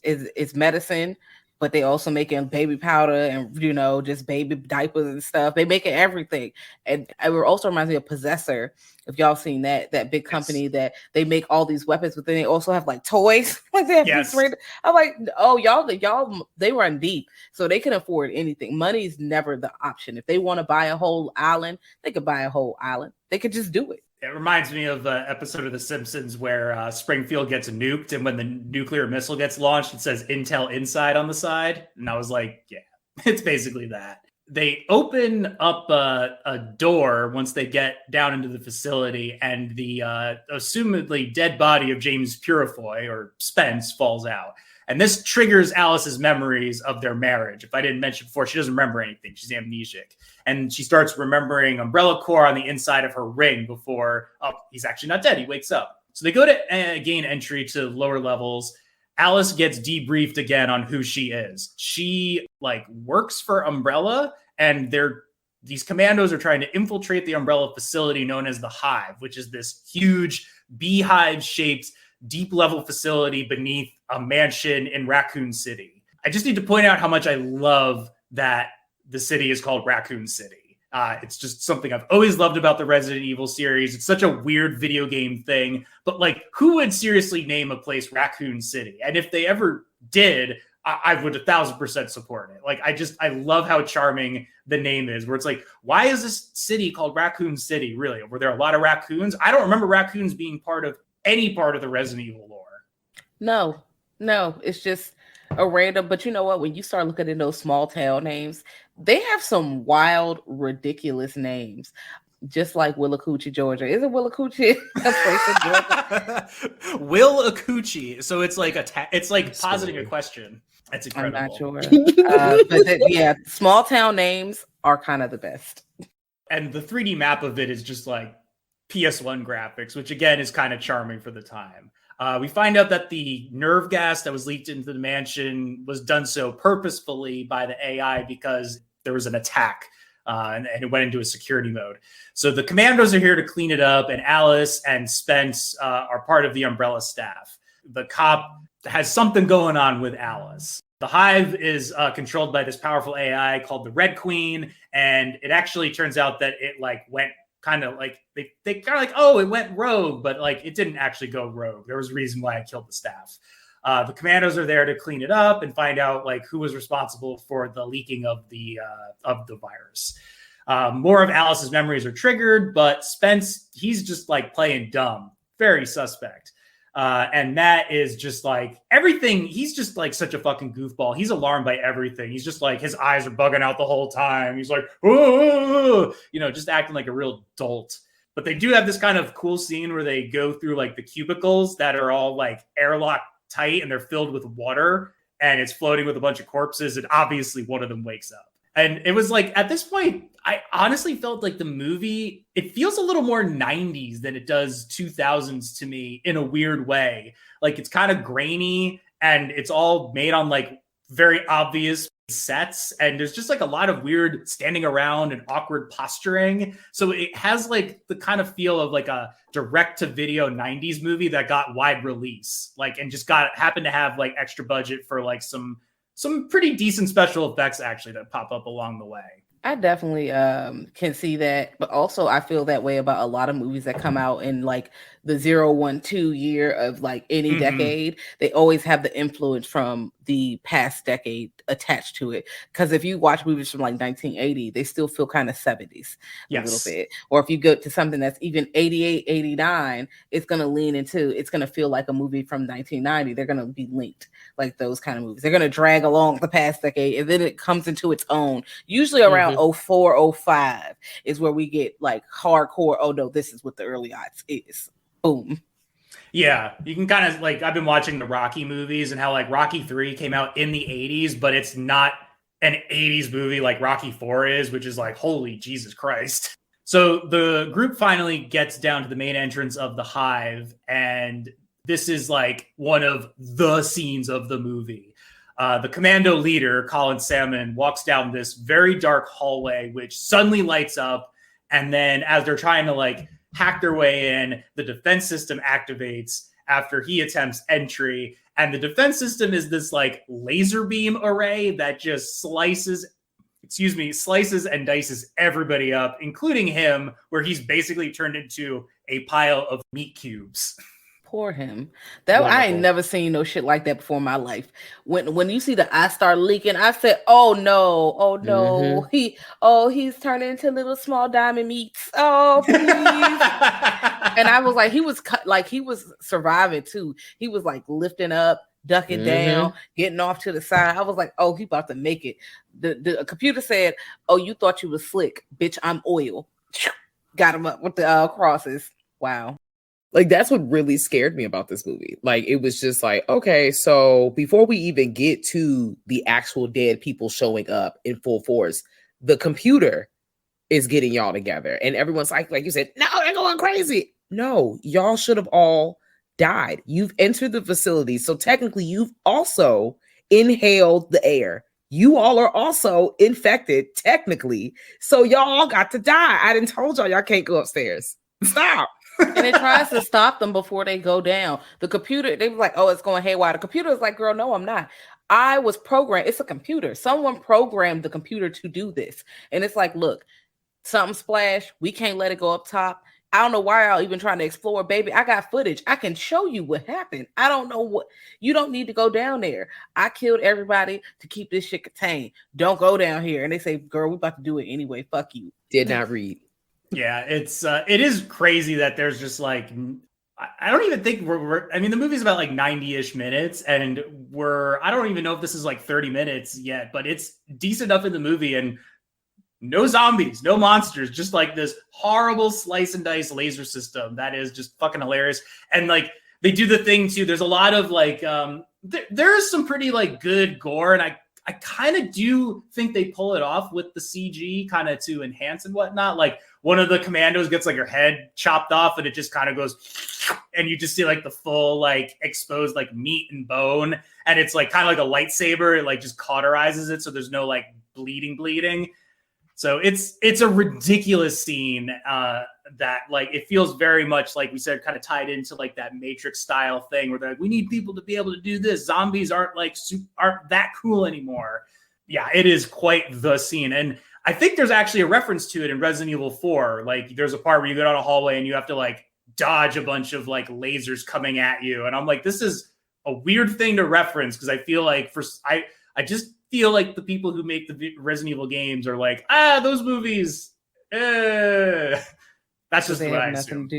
It's medicine, but they also making baby powder and, just baby diapers and stuff. They making everything. And it also reminds me of Possessor. If y'all seen that big company that they make all these weapons, but then they also have like toys. Like they have I'm like, oh, y'all, they run deep. So they can afford anything. Money is never the option. If they want to buy a whole island, they could buy a whole island. They could just do it. It reminds me of an episode of The Simpsons where Springfield gets nuked, and when the nuclear missile gets launched, it says Intel Inside on the side. And I was like, yeah, it's basically that. They open up a door once they get down into the facility, and the assumedly dead body of James Purefoy, or Spence, falls out. And this triggers Alice's memories of their marriage. If I didn't mention before, she doesn't remember anything. She's amnesic. And she starts remembering Umbrella Corps on the inside of her ring before, he's actually not dead. He wakes up. So they go to gain entry to lower levels. Alice gets debriefed again on who she is. She works for Umbrella, and these commandos are trying to infiltrate the Umbrella facility known as the Hive, which is this huge beehive-shaped deep level facility beneath a mansion in Raccoon City. I just need to point out how much I love that the city is called Raccoon City. It's just something I've always loved about the Resident Evil series. It's such a weird video game thing, but who would seriously name a place Raccoon City? And if they ever did, I would 1,000% support it. I love how charming the name is, where it's like, why is this city called Raccoon City? Really? Were there a lot of raccoons? I don't remember raccoons being part of any part of the Resident Evil lore. No, it's just a random, but you know what? When you start looking at those small town names, they have some wild, ridiculous names. Just like Willacoochee, Georgia. Is it Willacoochee? A place in Georgia? Willacoochee. So it's like positing a question. That's incredible. I'm not sure. But small town names are kind of the best. And the 3D map of it is just like PS1 graphics, which again is kind of charming for the time. We find out that the nerve gas that was leaked into the mansion was done so purposefully by the AI because there was an attack and it went into a security mode. So the commandos are here to clean it up, and Alice and Spence are part of the Umbrella staff. The cop has something going on with Alice. The Hive is controlled by this powerful AI called the Red Queen, and it actually turns out that it went kind of they kind of it went rogue, but it didn't actually go rogue. There was a reason why it killed the staff. The commandos are there to clean it up and find out who was responsible for the leaking of the virus. More of Alice's memories are triggered, but Spence, he's just playing dumb, very suspect. And Matt is just like everything. He's just like such a fucking goofball. He's alarmed by everything. He's just like, his eyes are bugging out the whole time. He's like, oh, just acting like a real dolt. But they do have this kind of cool scene where they go through like the cubicles that are all like airlock tight and they're filled with water and it's floating with a bunch of corpses. And obviously one of them wakes up. And it was like, at this point, I honestly felt like the movie, it feels a little more 90s than it does 2000s to me in a weird way. Like it's kind of grainy and it's all made on like very obvious sets. And there's just like a lot of weird standing around and awkward posturing. So it has like the kind of feel of like a direct to video 90s movie that got wide release, like, and just happened to have like extra budget for like some pretty decent special effects actually that pop up along the way. I definitely can see that, but also I feel that way about a lot of movies that come out in like the 012 year of like any decade. They always have the influence from the past decade attached to it. Because if you watch movies from like 1980, they still feel kind of 70s a little bit. Or if you go to something that's even 88, 89, it's going to lean into, it's going to feel like a movie from 1990. They're going to be linked like those kind of movies. They're going to drag along the past decade and then it comes into its own. Usually around 04, 05 is where we get like hardcore, oh no, this is what the early odds is. Boom. Yeah, you can kind of like, I've been watching the Rocky movies and how like Rocky 3 came out in the 80s, but it's not an 80s movie like Rocky 4 is, which is like, holy Jesus Christ. So the group finally gets down to the main entrance of the Hive, and this is like one of the scenes of the movie. The commando leader, Colin Salmon, walks down this very dark hallway, which suddenly lights up. And then as they're trying to like hack their way in, the defense system activates after he attempts entry. And the defense system is this like laser beam array that just slices and dices everybody up, including him, where he's basically turned into a pile of meat cubes. Poor him. That wonderful. I ain't never seen no shit like that before in my life. When you see the eye start leaking, I said, "Oh no, he's turning into little small diamond meats. Oh please!" And I was like, he was cut, like he was surviving too. He was like lifting up, ducking down, getting off to the side. I was like, "Oh, he about to make it." The computer said, "Oh, you thought you was slick, bitch? I'm oil." Got him up with the crosses. Wow. Like, that's what really scared me about this movie. Like, it was just like, okay, so before we even get to the actual dead people showing up in full force, the computer is getting y'all together. And everyone's like you said, no, they're going crazy. No, y'all should have all died. You've entered the facility. So technically, you've also inhaled the air. You all are also infected, technically. So y'all all got to die. I done told y'all can't go upstairs. Stop. And it tries to stop them before they go down. The computer, they were like, oh, it's going haywire. The computer is like, girl, no, I'm not. I was programmed. It's a computer. Someone programmed the computer to do this. And it's like, look, something splashed. We can't let it go up top. I don't know why y'all even trying to explore, baby. I got footage. I can show you what happened. I don't know what. You don't need to go down there. I killed everybody to keep this shit contained. Don't go down here. And they say, girl, we about to do it anyway. Fuck you. Did not read. Yeah, it is crazy that there's just like, I don't even think I mean, the movie's about like 90-ish minutes, and I don't even know if this is like 30 minutes yet, but it's decent enough in the movie, and no zombies, no monsters, just like this horrible slice and dice laser system that is just fucking hilarious. And like, they do the thing too. There's a lot of like, there is some pretty like good gore, and I kind of do think they pull it off with the CG kind of to enhance and whatnot. Like, one of the commandos gets like her head chopped off and it just kind of goes, and you just see like the full like exposed like meat and bone. And it's like kind of like a lightsaber. It like just cauterizes it. So there's no like bleeding. So it's a ridiculous scene that like, it feels very much like we said, kind of tied into like that Matrix style thing where they're like, we need people to be able to do this. Zombies aren't that cool anymore. Yeah, it is quite the scene. And I think there's actually a reference to it in Resident Evil 4. Like, there's a part where you go down a hallway and you have to like dodge a bunch of like lasers coming at you. And I'm like, this is a weird thing to reference, because I feel like I just feel like the people who make the Resident Evil games are like, those movies. That's just what I assume.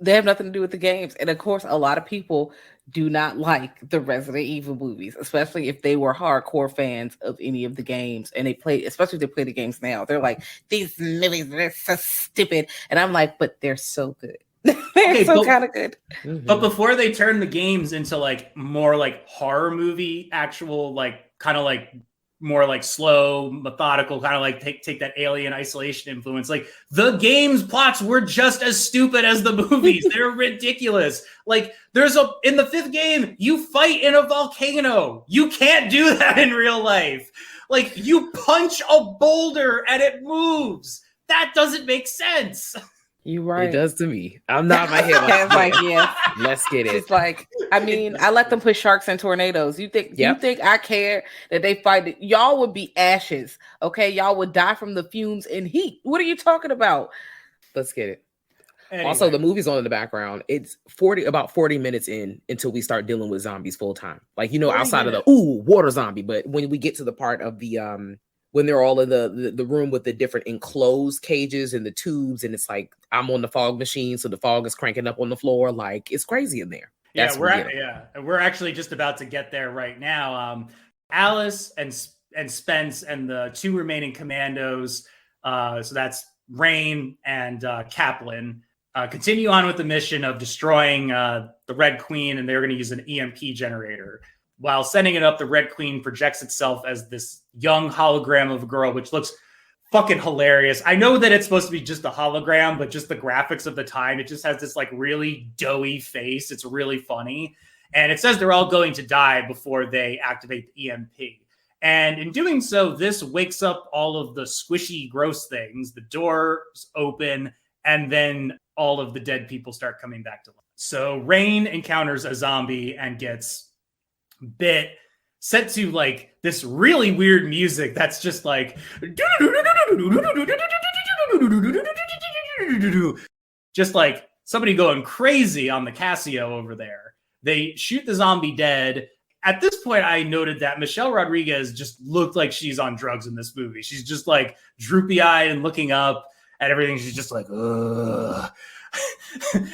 They have nothing to do with the games. And of course, a lot of people do not like the Resident Evil movies, especially if they were hardcore fans of any of the games. And they play, especially if they play the games now. They're like, these movies are so stupid. And I'm like, but they're so good. They're so kind of good. But before they turn the games into like more like horror movie, actual like kind of like more like slow, methodical, kind of like take that Alien Isolation influence. Like the game's plots were just as stupid as the movies. They're ridiculous. Like in the 5th game, you fight in a volcano. You can't do that in real life. Like you punch a boulder and it moves. That doesn't make sense. You're right. It does to me. I'm not my head. Like, yeah. Let's get it. It's like, I mean, I let them put sharks in tornadoes. You think I care that they fight? Y'all would be ashes. Okay, y'all would die from the fumes and heat. What are you talking about? Let's get it. Anyway. Also, the movie's on in the background. It's about 40 minutes in until we start dealing with zombies full time. Like, outside of the water zombie. But when we get to the part of the when they're all in the room with the different enclosed cages and the tubes, and it's like I'm on the fog machine, so the fog is cranking up on the floor. Like it's crazy in there. We're actually just about to get there right now. Alice and Spence and the 2 remaining commandos, so that's Rain and Kaplan, continue on with the mission of destroying the Red Queen, and they're going to use an EMP generator. While sending it up, the Red Queen projects itself as this young hologram of a girl, which looks fucking hilarious. I know that it's supposed to be just a hologram, but just the graphics of the time, it just has this like really doughy face. It's really funny. And it says they're all going to die before they activate the EMP. And in doing so, this wakes up all of the squishy, gross things. The doors open, and then all of the dead people start coming back to life. So Rain encounters a zombie and gets bit, set to like this really weird music that's just like just like somebody going crazy on the Casio over there. They shoot the zombie dead. At this point, I noted that Michelle Rodriguez just looked like she's on drugs in this movie. She's just like droopy-eyed and looking up at everything. She's just like, ugh.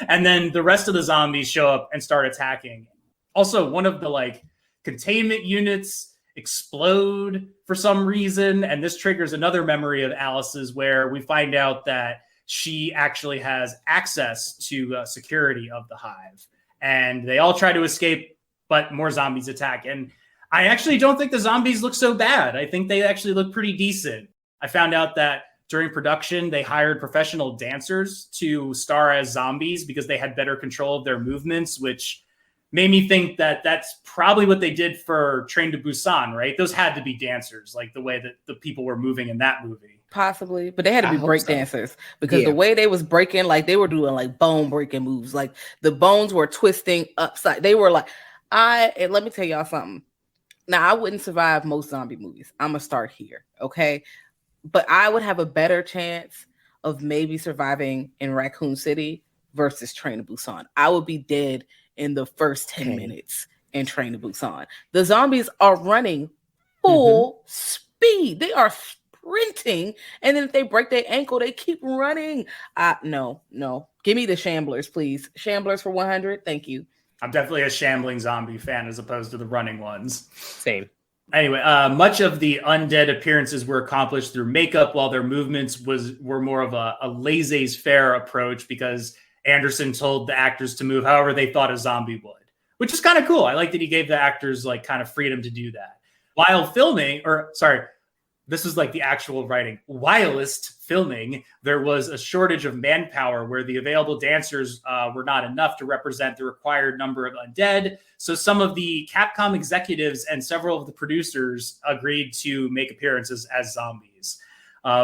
And then the rest of the zombies show up and start attacking. Also, one of the like containment units explode for some reason, and this triggers another memory of Alice's where we find out that she actually has access to security of the Hive, and they all try to escape, but more zombies attack. And I actually don't think the zombies look so bad. I think they actually look pretty decent. I found out that during production, they hired professional dancers to star as zombies because they had better control of their movements, which made me think that that's probably what they did for Train to Busan, right? Those had to be dancers, like the way that the people were moving in that movie. Possibly, but they had to be break dancers because the way they was breaking, like they were doing like bone breaking moves. Like the bones were twisting upside. They were like, and let me tell y'all something. Now, I wouldn't survive most zombie movies. I'm going to start here, okay? But I would have a better chance of maybe surviving in Raccoon City versus Train to Busan. I would be dead in the first 10 minutes in Train to Busan. The zombies are running full speed. They are sprinting. And then if they break their ankle, they keep running. No. Give me the Shamblers, please. Shamblers for 100. Thank you. I'm definitely a shambling zombie fan as opposed to the running ones. Same. Anyway, much of the undead appearances were accomplished through makeup, while their movements were more of a laissez-faire approach because Anderson told the actors to move however they thought a zombie would, which is kind of cool. I like that he gave the actors like kind of freedom to do that. While filming, this was like the actual writing. Whilst filming, there was a shortage of manpower where the available dancers were not enough to represent the required number of undead. So some of the Capcom executives and several of the producers agreed to make appearances as zombies.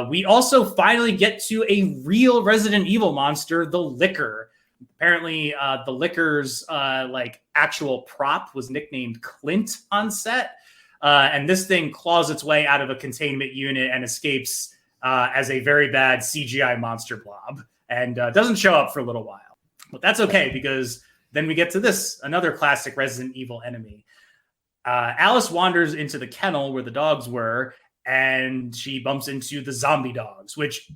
We also finally get to a real Resident Evil monster, the Licker. Apparently, the Licker's actual prop was nicknamed Clint on set. And this thing claws its way out of a containment unit and escapes as a very bad CGI monster blob and doesn't show up for a little while. But that's okay because then we get to this, another classic Resident Evil enemy. Alice wanders into the kennel where the dogs were, and she bumps into the zombie dogs, which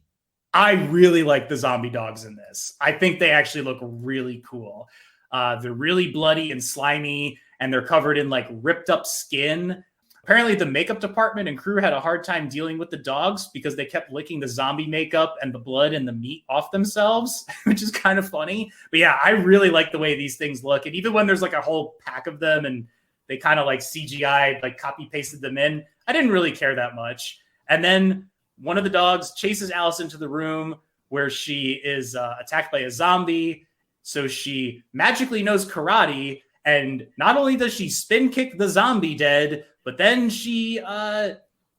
I really like the zombie dogs in this. I think they actually look really cool. They're really bloody and slimy, and they're covered in like ripped up skin. Apparently the makeup department and crew had a hard time dealing with the dogs because they kept licking the zombie makeup and the blood and the meat off themselves, which is kind of funny. But yeah, I really like the way these things look. And even when there's like a whole pack of them and they kind of like CGI, like copy pasted them in, I didn't really care that much. And then one of the dogs chases Alice into the room where she is attacked by a zombie. So she magically knows karate. And not only does she spin kick the zombie dead, but then she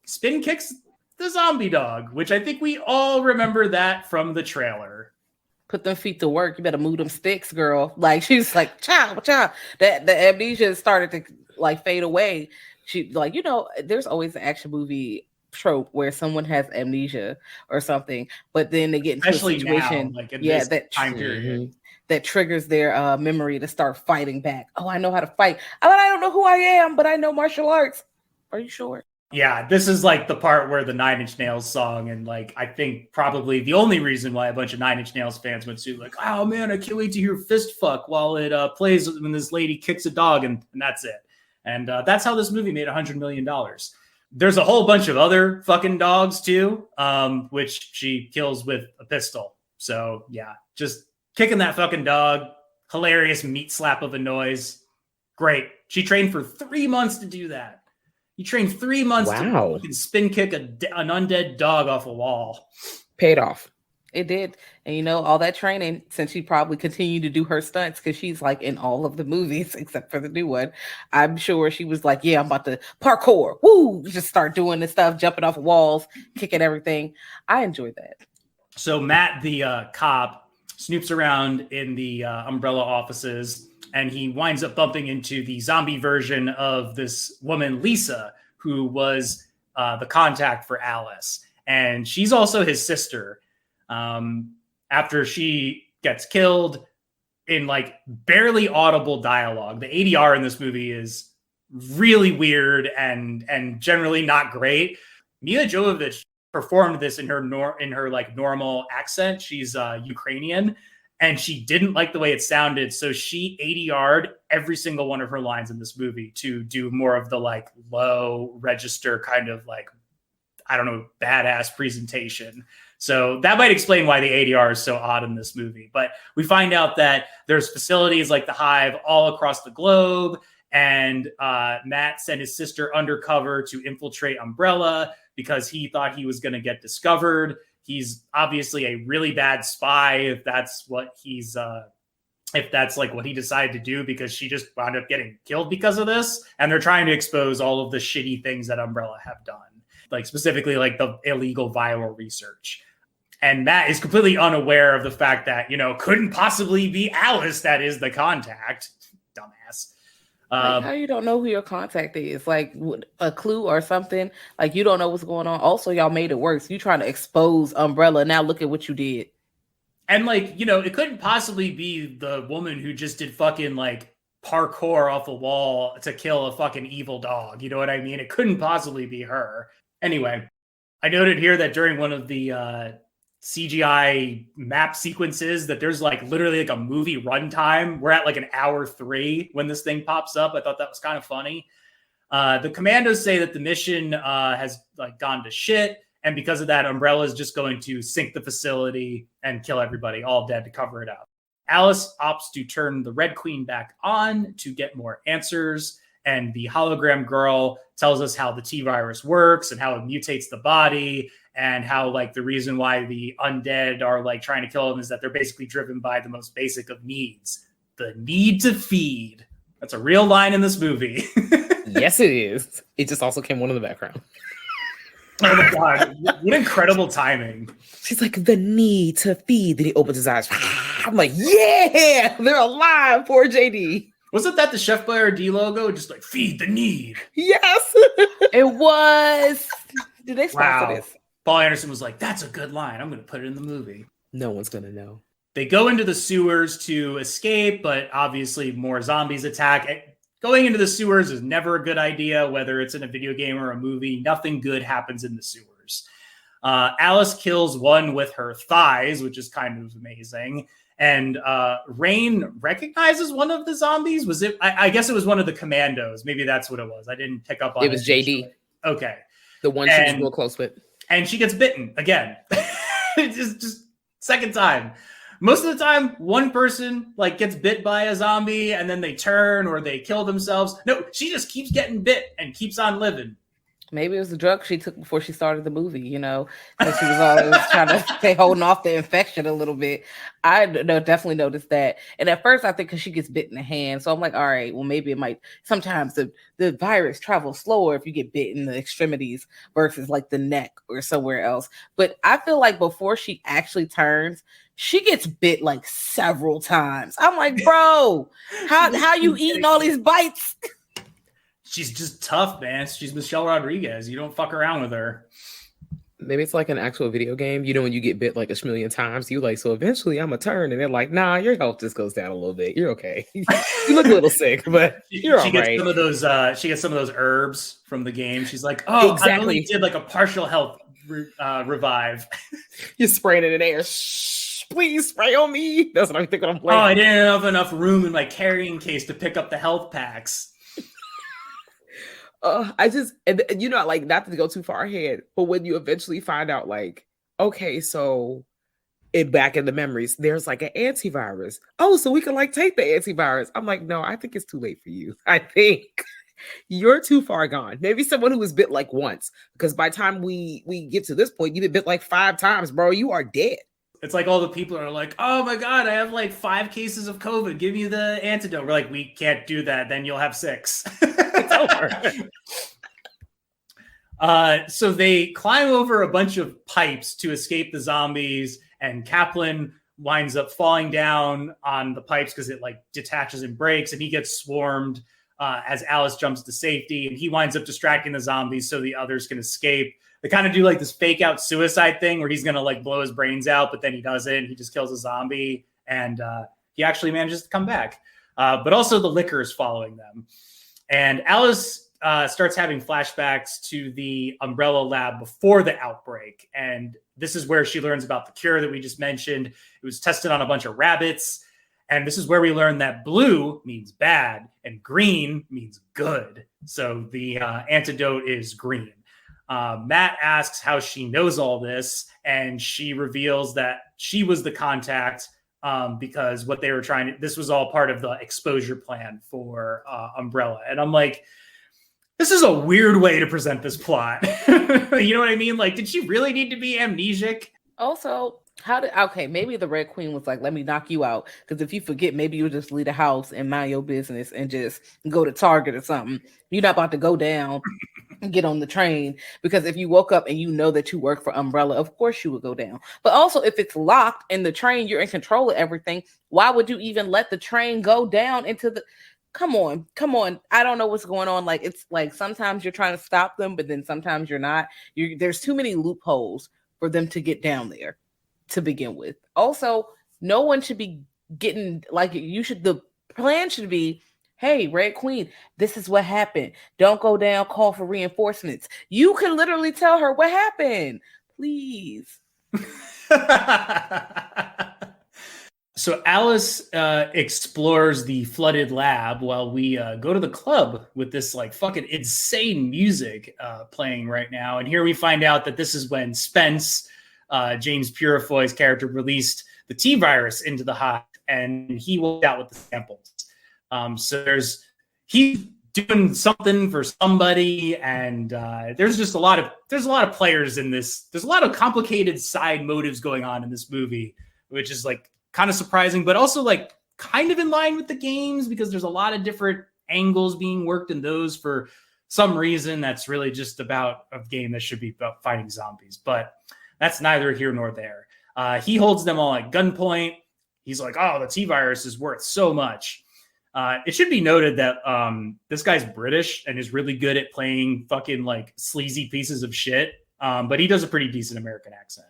spin kicks the zombie dog, which I think we all remember that from the trailer. Put them feet to work. You better move them sticks, girl. Like she's like, chow, chow. That the amnesia started to like fade away. She like, you know, there's always an action movie trope where someone has amnesia or something, but then they get into especially a situation, now, like in this that time period, that triggers their memory to start fighting back. Oh, I know how to fight. I don't know who I am, but I know martial arts. Are you sure? Yeah, this is like the part where the Nine Inch Nails song, and like I think probably the only reason why a bunch of Nine Inch Nails fans went to like, oh man, I can't wait to hear fist fuck while it plays when this lady kicks a dog, and that's it. And that's how this movie made $100 million. There's a whole bunch of other fucking dogs too, which she kills with a pistol. So yeah, just kicking that fucking dog. Hilarious meat slap of a noise. Great. She trained for 3 months to do that. You trained 3 months to fucking spin kick an undead dog off a wall. Paid off. It did. And you know, all that training, since she probably continued to do her stunts because she's like in all of the movies except for the new one, I'm sure she was like, yeah, I'm about to parkour. Woo! Just start doing this stuff, jumping off walls, kicking everything. I enjoyed that. So Matt, the cop, snoops around in the Umbrella offices, and he winds up bumping into the zombie version of this woman, Lisa, who was the contact for Alice. And she's also his sister. After she gets killed in like barely audible dialogue. The ADR in this movie is really weird and generally not great. Mila Jovovich performed this in her like normal accent. She's Ukrainian, and she didn't like the way it sounded, so she ADR'd every single one of her lines in this movie to do more of the like low register kind of like, I don't know, badass presentation. So that might explain why the ADR is so odd in this movie. But we find out that there's facilities like the Hive all across the globe. And Matt sent his sister undercover to infiltrate Umbrella because he thought he was going to get discovered. He's obviously a really bad spy if that's what he's if that's like what he decided to do, because she just wound up getting killed because of this. And they're trying to expose all of the shitty things that Umbrella have done, like specifically like the illegal viral research. And Matt is completely unaware of the fact that, you know, couldn't possibly be Alice that is the contact. Dumbass. Like, how you don't know who your contact is? Like a clue or something? Like you don't know what's going on. Also, y'all made it worse. You trying to expose Umbrella. Now look at what you did. And like, you know, it couldn't possibly be the woman who just did fucking like parkour off a wall to kill a fucking evil dog. You know what I mean? It couldn't possibly be her. Anyway, I noted here that during one of the CGI map sequences that there's like literally like a movie runtime. We're at like an hour 3 when this thing pops up. I thought that was kind of funny. The commandos say that the mission has like gone to shit, and because of that, Umbrella is just going to sink the facility and kill everybody, all dead, to cover it up. Alice opts to turn the Red Queen back on to get more answers, and the hologram girl tells us how the T-virus works and how it mutates the body, and how like the reason why the undead are like trying to kill them is that they're basically driven by the most basic of needs, the need to feed. That's a real line in this movie. Yes, it is. It just also came on in the background. Oh my God, what incredible timing. She's like, the need to feed. Then he opens his eyes. I'm like, yeah, they're alive. Poor JD. Wasn't that the Chef Boyardee logo? Just like, feed the need. Yes. It was. Did they sponsor this? Paul Anderson was like, that's a good line. I'm going to put it in the movie. No one's going to know. They go into the sewers to escape, but obviously more zombies attack. Going into the sewers is never a good idea, whether it's in a video game or a movie. Nothing good happens in the sewers. Alice kills one with her thighs, which is kind of amazing. And Rain recognizes one of the zombies. Was it? I guess it was one of the commandos. Maybe that's what it was. I didn't pick up on it. It was JD. Okay. The one she was real close with. And she gets bitten again. just second time. Most of the time, one person like gets bit by a zombie and then they turn or they kill themselves. No, she just keeps getting bit and keeps on living. Maybe it was the drug she took before she started the movie, because she was always trying to stay holding off the infection a little bit. I definitely noticed that. And at first, I think because she gets bit in the hand. So I'm like, all right, well, maybe it might. Sometimes the virus travels slower if you get bit in the extremities versus like the neck or somewhere else. But I feel like before she actually turns, she gets bit like several times. I'm like, bro, how you eating all these bites? She's just tough, man. She's Michelle Rodriguez. You don't fuck around with her. Maybe it's like an actual video game. When you get bit like a million times, you like, so eventually I'm going to turn. And they're like, nah, your health just goes down a little bit. You're okay. You look a little sick, but you're all right. She gets some of those herbs from the game. She's like, oh, exactly. I only did like a partial health revive. You're spraying it in air. Shh, please spray on me. That's what I'm thinking. I'm playing. Oh, I didn't have enough room in my carrying case to pick up the health packs. I just, like, not to go too far ahead, but when you eventually find out, like, okay, so back in the memories, there's like an antivirus. Oh, so we can like take the antivirus. I'm like, no, I think it's too late for you. I think you're too far gone. Maybe someone who was bit like once, because by the time we get to this point, you've been bit like 5 times, bro. You are dead. It's like all the people are like, oh my God, I have like 5 cases of COVID. Give me the antidote. We're like, we can't do that. Then you'll have 6. It's over. So they climb over a bunch of pipes to escape the zombies, and Kaplan winds up falling down on the pipes because it like detaches and breaks, and he gets swarmed as Alice jumps to safety, and he winds up distracting the zombies so the others can escape. They kind of do like this fake out suicide thing where he's going to like blow his brains out, but then he doesn't. He just kills a zombie, and he actually manages to come back. But also the liquor is following them. And Alice starts having flashbacks to the Umbrella lab before the outbreak. And this is where she learns about the cure that we just mentioned. It was tested on a bunch of rabbits. And this is where we learn that blue means bad and green means good. So the antidote is green. Matt asks how she knows all this, and she reveals that she was the contact because what they were this was all part of the exposure plan for Umbrella. And I'm like, this is a weird way to present this plot. You know what I mean? Like, did she really need to be amnesic? Also, maybe the Red Queen was like, let me knock you out. Because if you forget, maybe you'll just leave the house and mind your business and just go to Target or something. You're not about to go down and get on the train, because if you woke up and you know that you work for Umbrella, of course you would go down. But also, if it's locked in the train, you're in control of everything. Why would you even let the train go down into the... Come on. I don't know what's going on. Like, it's like sometimes you're trying to stop them, but then sometimes you're not. There's too many loopholes for them to get down there to begin with. Also, no one should be getting like the plan should be, hey, Red Queen, this is what happened. Don't go down, call for reinforcements. You can literally tell her what happened. Please. So Alice explores the flooded lab while we go to the club with this like fucking insane music playing right now. And here we find out that this is when Spence, James Purefoy's character, released the T-virus into the Hive, and he walked out with the samples. So he's doing something for somebody, and there's just a lot of players in this. There's a lot of complicated side motives going on in this movie, which is like kind of surprising, but also like kind of in line with the games, because there's a lot of different angles being worked in those for some reason. That's really just about a game that should be about fighting zombies, but that's neither here nor there. He holds them all at gunpoint. He's like, oh, the T-virus is worth so much. It should be noted that this guy's British and is really good at playing fucking like sleazy pieces of shit, but he does a pretty decent American accent.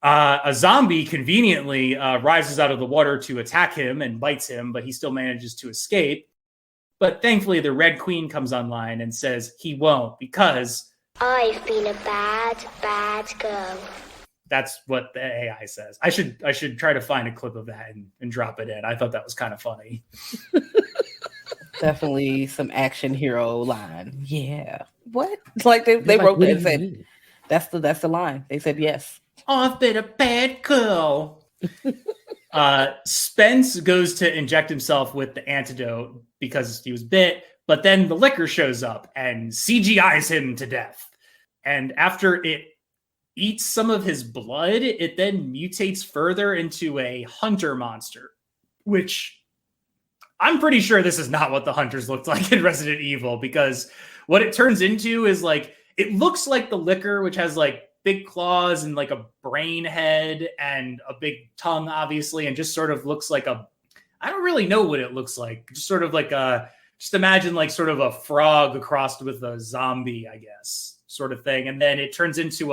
A zombie conveniently rises out of the water to attack him and bites him, but he still manages to escape. But thankfully, the Red Queen comes online and says he won't, because I've been a bad, bad girl. That's what the AI says. I should try to find a clip of that and drop it in. I thought that was kind of funny. Definitely some action hero line. Yeah. What? Like they wrote that and said, that's the line. They said yes. Oh, I've been a bad girl. Spence goes to inject himself with the antidote because he was bit, but then the liquor shows up and CGIs him to death. And after it eats some of his blood, it then mutates further into a hunter monster, which I'm pretty sure this is not what the hunters looked like in Resident Evil, because what it turns into is like, it looks like the liquor, which has like big claws and like a brain head and a big tongue, obviously, and just sort of looks like I don't really know what it looks like. Just sort of like just imagine like sort of a frog crossed with a zombie, I guess, sort of thing. And then it turns into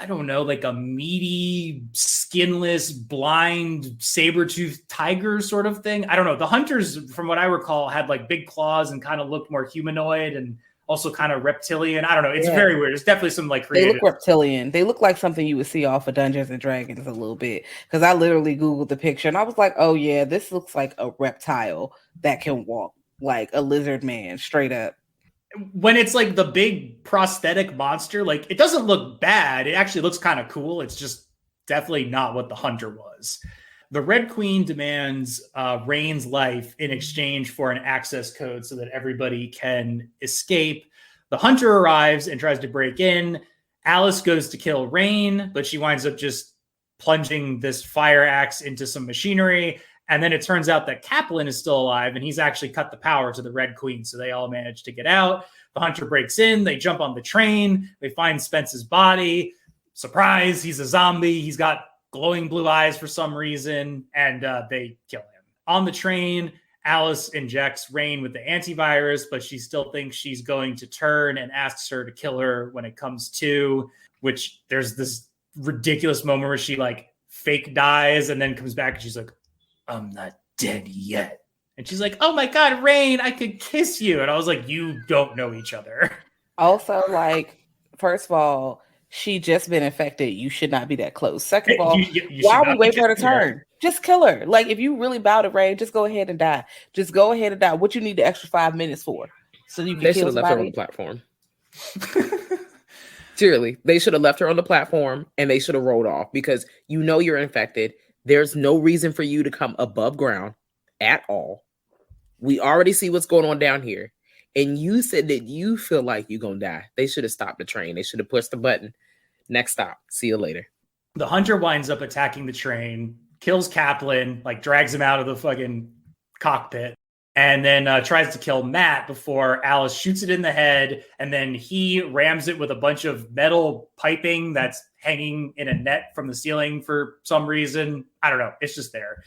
I don't know, like a meaty, skinless, blind, saber-toothed tiger sort of thing. I don't know. The hunters, from what I recall, had like big claws and kind of looked more humanoid and also kind of reptilian. I don't know. It's very weird. There's definitely some like creative. They look reptilian. They look like something you would see off of Dungeons and Dragons a little bit. Because I literally Googled the picture and I was like, oh yeah, this looks like a reptile that can walk, like a lizard man, straight up. When it's like the big prosthetic monster, like it doesn't look bad. It actually looks kind of cool. It's just definitely not what the hunter was. The Red Queen demands Rain's life in exchange for an access code so that everybody can escape. The hunter arrives and tries to break in. Alice goes to kill Rain, but she winds up just plunging this fire axe into some machinery. And then it turns out that Kaplan is still alive and he's actually cut the power to the Red Queen. So they all manage to get out. The hunter breaks in. They jump on the train. They find Spence's body. Surprise, he's a zombie. He's got glowing blue eyes for some reason. And they kill him. On the train, Alice injects Rain with the antivirus, but she still thinks she's going to turn and asks her to kill her when it comes to, which there's this ridiculous moment where she like fake dies and then comes back and she's like, I'm not dead yet. And she's like, oh my God, Rain, I could kiss you. And I was like, you don't know each other. Also, like, first of all, she just been infected. You should not be that close. Second of all, why are we waiting for her to turn? Just kill her. Like, if you really bow to Rain, just go ahead and die. Just go ahead and die. What you need the extra 5 minutes for? So you can They should have left her on the platform. Seriously, they should have left her on the platform and they should have rolled off because you know you're infected. There's no reason for you to come above ground at all. We already see what's going on down here. And you said that you feel like you're going to die. They should have stopped the train. They should have pushed the button. Next stop. See you later. The hunter winds up attacking the train, kills Kaplan, like drags him out of the fucking cockpit, and then tries to kill Matt before Alice shoots it in the head. And then he rams it with a bunch of metal piping that's hanging in a net from the ceiling for some reason. I don't know. It's just there.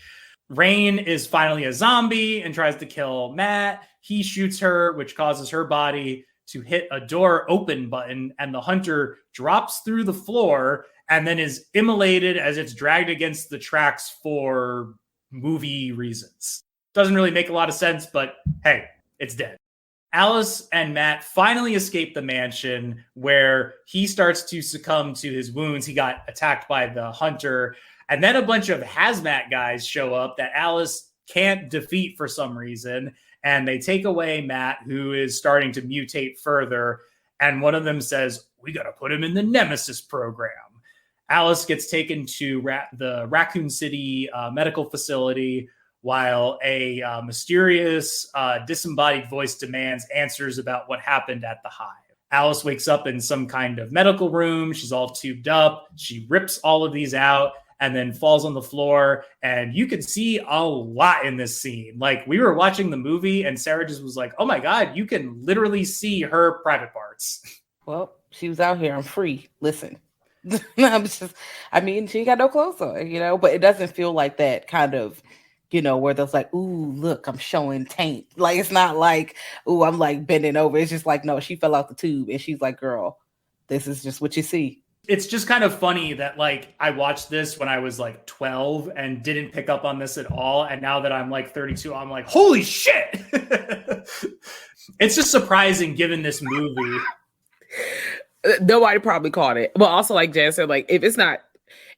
Rain is finally a zombie and tries to kill Matt. He shoots her, which causes her body to hit a door open button, and the hunter drops through the floor and then is immolated as it's dragged against the tracks for movie reasons. Doesn't really make a lot of sense, but hey, it's dead. Alice and Matt finally escape the mansion where he starts to succumb to his wounds. He got attacked by the hunter. And then a bunch of hazmat guys show up that Alice can't defeat for some reason. And they take away Matt, who is starting to mutate further. And one of them says, we got to put him in the Nemesis program. Alice gets taken to the Raccoon City medical facility while a mysterious disembodied voice demands answers about what happened at the Hive. Alice wakes up in some kind of medical room. She's all tubed up. She rips all of these out and then falls on the floor. And you can see a lot in this scene. Like, we were watching the movie and Sarah just was like, oh my God, you can literally see her private parts. Well, she was out here. I'm free. Listen. She ain't got no clothes on, but it doesn't feel like that kind of, where there's like, ooh, look, I'm showing taint. Like, it's not like, ooh, I'm like bending over. It's just like, no, she fell out the tube and she's like, girl, this is just what you see. It's just kind of funny that like I watched this when I was like 12 and didn't pick up on this at all. And now that I'm like 32, I'm like, holy shit. It's just surprising given this movie. Nobody probably caught it. But also, like Jan said, like if it's not,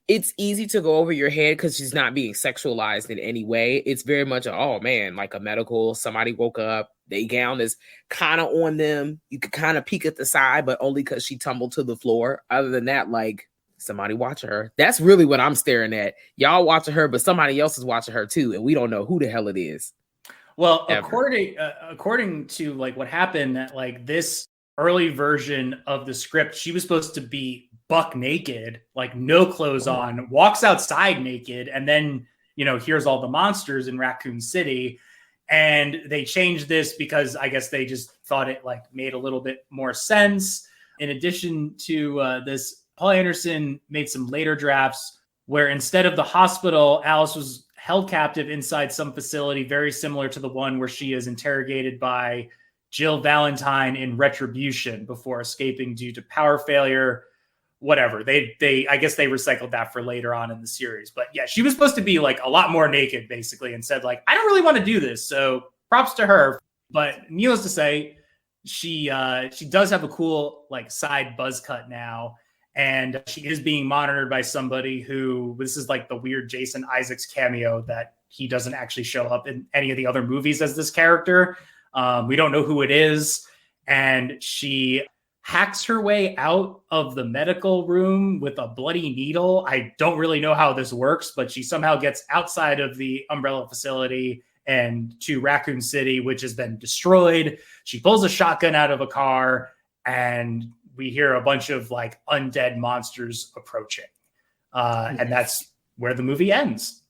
it's easy to go over your head because she's not being sexualized in any way. It's very much oh man, like a medical, somebody woke up, they gown is kind of on them. You could kind of peek at the side, but only because she tumbled to the floor. Other than that, like somebody watching her. That's really what I'm staring at. Y'all watching her, but somebody else is watching her too, and we don't know who the hell it is. Well, according to like what happened, like this early version of the script, she was supposed to be buck naked, like no clothes on, walks outside naked, and then, you know, here's all the monsters in Raccoon City. And they changed this because I guess they just thought it like made a little bit more sense. In addition to this, Paul Anderson made some later drafts where instead of the hospital, Alice was held captive inside some facility very similar to the one where she is interrogated by Jill Valentine in Retribution before escaping due to power failure. Whatever. I guess they recycled that for later on in the series. But yeah, she was supposed to be like a lot more naked basically and said like, I don't really want to do this. So props to her. But needless to say, she does have a cool like side buzz cut now. And she is being monitored by somebody who, this is like the weird Jason Isaacs cameo that he doesn't actually show up in any of the other movies as this character. We don't know who it is. And she hacks her way out of the medical room with a bloody needle. I don't really know how this works, but she somehow gets outside of the Umbrella facility and to Raccoon City, which has been destroyed. She pulls a shotgun out of a car and we hear a bunch of like undead monsters approaching. And that's where the movie ends.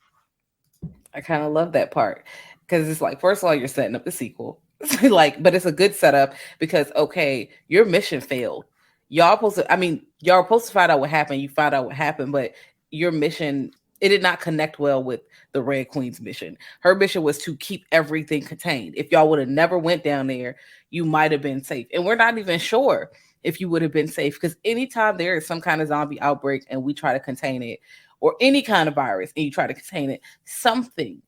I kind of love that part because it's like, first of all, you're setting up the sequel. Like, but it's a good setup because okay, your mission failed. Y'all supposed to find out what happened. You found out what happened, but your mission, it did not connect well with the Red Queen's mission. Her mission was to keep everything contained. If y'all would have never went down there, you might have been safe. And we're not even sure if you would have been safe because anytime there is some kind of zombie outbreak and we try to contain it, or any kind of virus and you try to contain it, something,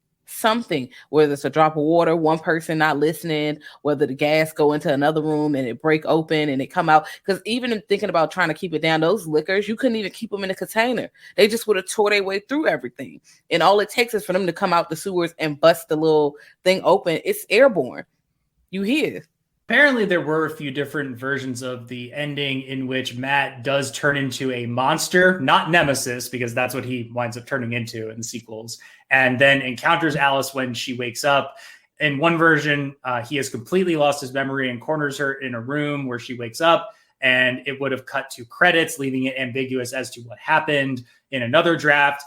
whether it's a drop of water, one person not listening, whether the gas go into another room and it break open and it come out. Because even in thinking about trying to keep it down, those liquors, you couldn't even keep them in a container. They just would have tore their way through everything. And all it takes is for them to come out the sewers and bust the little thing open. It's airborne. You hear. Apparently there were a few different versions of the ending in which Matt does turn into a monster, not Nemesis, because that's what he winds up turning into in the sequels, and then encounters Alice when she wakes up. In one version, he has completely lost his memory and corners her in a room where she wakes up, and it would have cut to credits, leaving it ambiguous as to what happened. In another draft,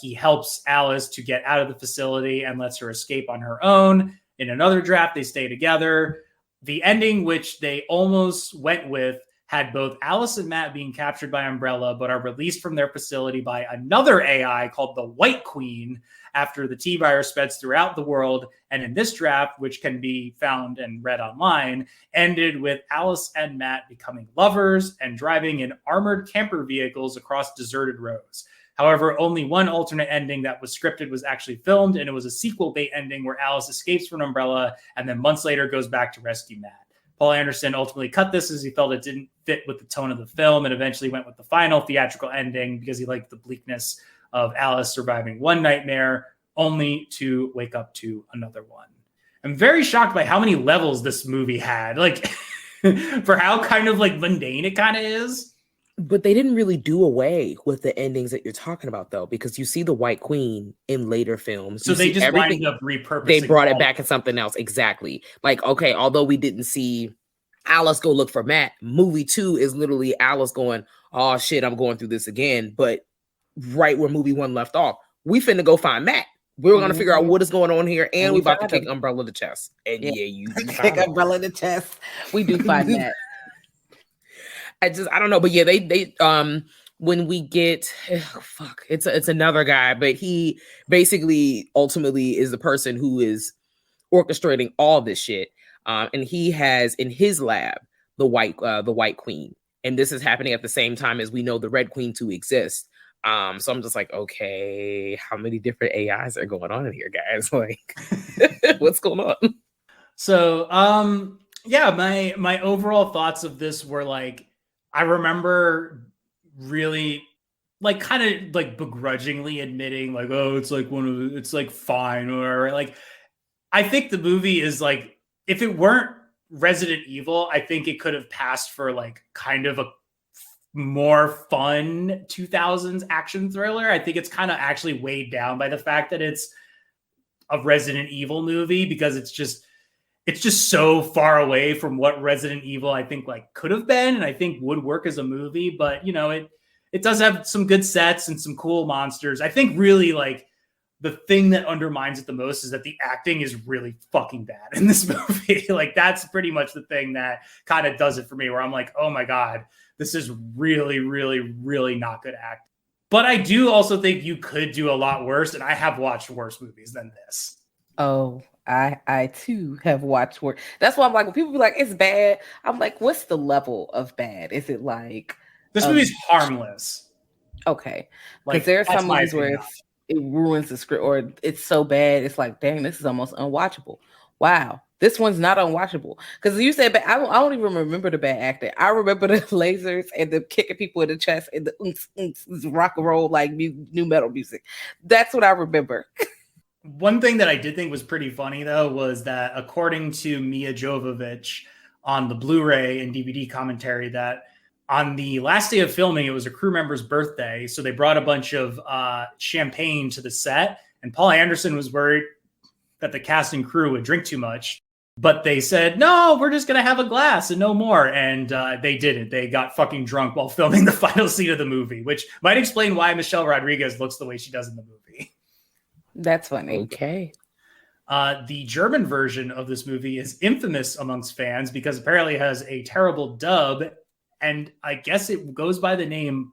he helps Alice to get out of the facility and lets her escape on her own. In another draft, they stay together. The ending, which they almost went with, had both Alice and Matt being captured by Umbrella, but are released from their facility by another AI called the White Queen after the T-virus spreads throughout the world. And in this draft, which can be found and read online, ended with Alice and Matt becoming lovers and driving in armored camper vehicles across deserted roads. However, only one alternate ending that was scripted was actually filmed, and it was a sequel bait ending where Alice escapes from Umbrella and then months later goes back to rescue Matt. Paul Anderson ultimately cut this as he felt it didn't fit with the tone of the film and eventually went with the final theatrical ending because he liked the bleakness of Alice surviving one nightmare only to wake up to another one. I'm very shocked by how many levels this movie had, like for how kind of like mundane it kind of is. But they didn't really do away with the endings that you're talking about, though, because you see the White Queen in later films. So they just wind up repurposing. They brought it back in something else. Exactly. Like, okay, although we didn't see Alice go look for Matt, movie 2 is literally Alice going, oh, shit, I'm going through this again. But right where movie 1 left off, we finna go find Matt. We're going to figure out what is going on here, and we about to kick Umbrella to chest. And yeah you kick Umbrella to chest. We do find Matt. I don't know, but yeah, they when we get it's another guy, but he basically ultimately is the person who is orchestrating all this shit, and he has in his lab the White Queen, and this is happening at the same time as we know the Red Queen to exist. So I'm just like, okay, how many different AIs are going on in here, guys? Like, what's going on? So, yeah, my overall thoughts of this were like, I remember really like kind of like begrudgingly admitting like, oh, it's like it's like fine or whatever. Like, I think the movie is like, if it weren't Resident Evil, I think it could have passed for like kind of a more fun 2000s action thriller. I think it's kind of actually weighed down by the fact that it's a Resident Evil movie, because it's just so far away from what Resident Evil I think like could have been, and I think would work as a movie. But you know, it does have some good sets and some cool monsters. I think really like the thing that undermines it the most is that the acting is really fucking bad in this movie. Like, that's pretty much the thing that kind of does it for me, where I'm like, oh my God, this is really, really, really not good acting. But I do also think you could do a lot worse, and I have watched worse movies than this. Oh, I too have watched worse. That's why I'm like, when people be like, it's bad, I'm like, what's the level of bad? Is it like... This movie's harmless. Okay. Because there are some movies where it ruins the script, or it's so bad, it's like, dang, this is almost unwatchable. Wow, this one's not unwatchable. Because you said, I don't even remember the bad acting. I remember the lasers and the kicking people in the chest and the rock and roll, like new metal music. That's what I remember. One thing that I did think was pretty funny, though, was that according to Mia Jovovich on the Blu-ray and DVD commentary, that on the last day of filming, it was a crew member's birthday, so they brought a bunch of champagne to the set, and Paul Anderson was worried that the cast and crew would drink too much, but they said, no, we're just going to have a glass and no more, and they didn't. They got fucking drunk while filming the final scene of the movie, which might explain why Michelle Rodriguez looks the way she does in the movie. That's funny. Okay. The German version of this movie is infamous amongst fans because apparently it has a terrible dub, and I guess it goes by the name.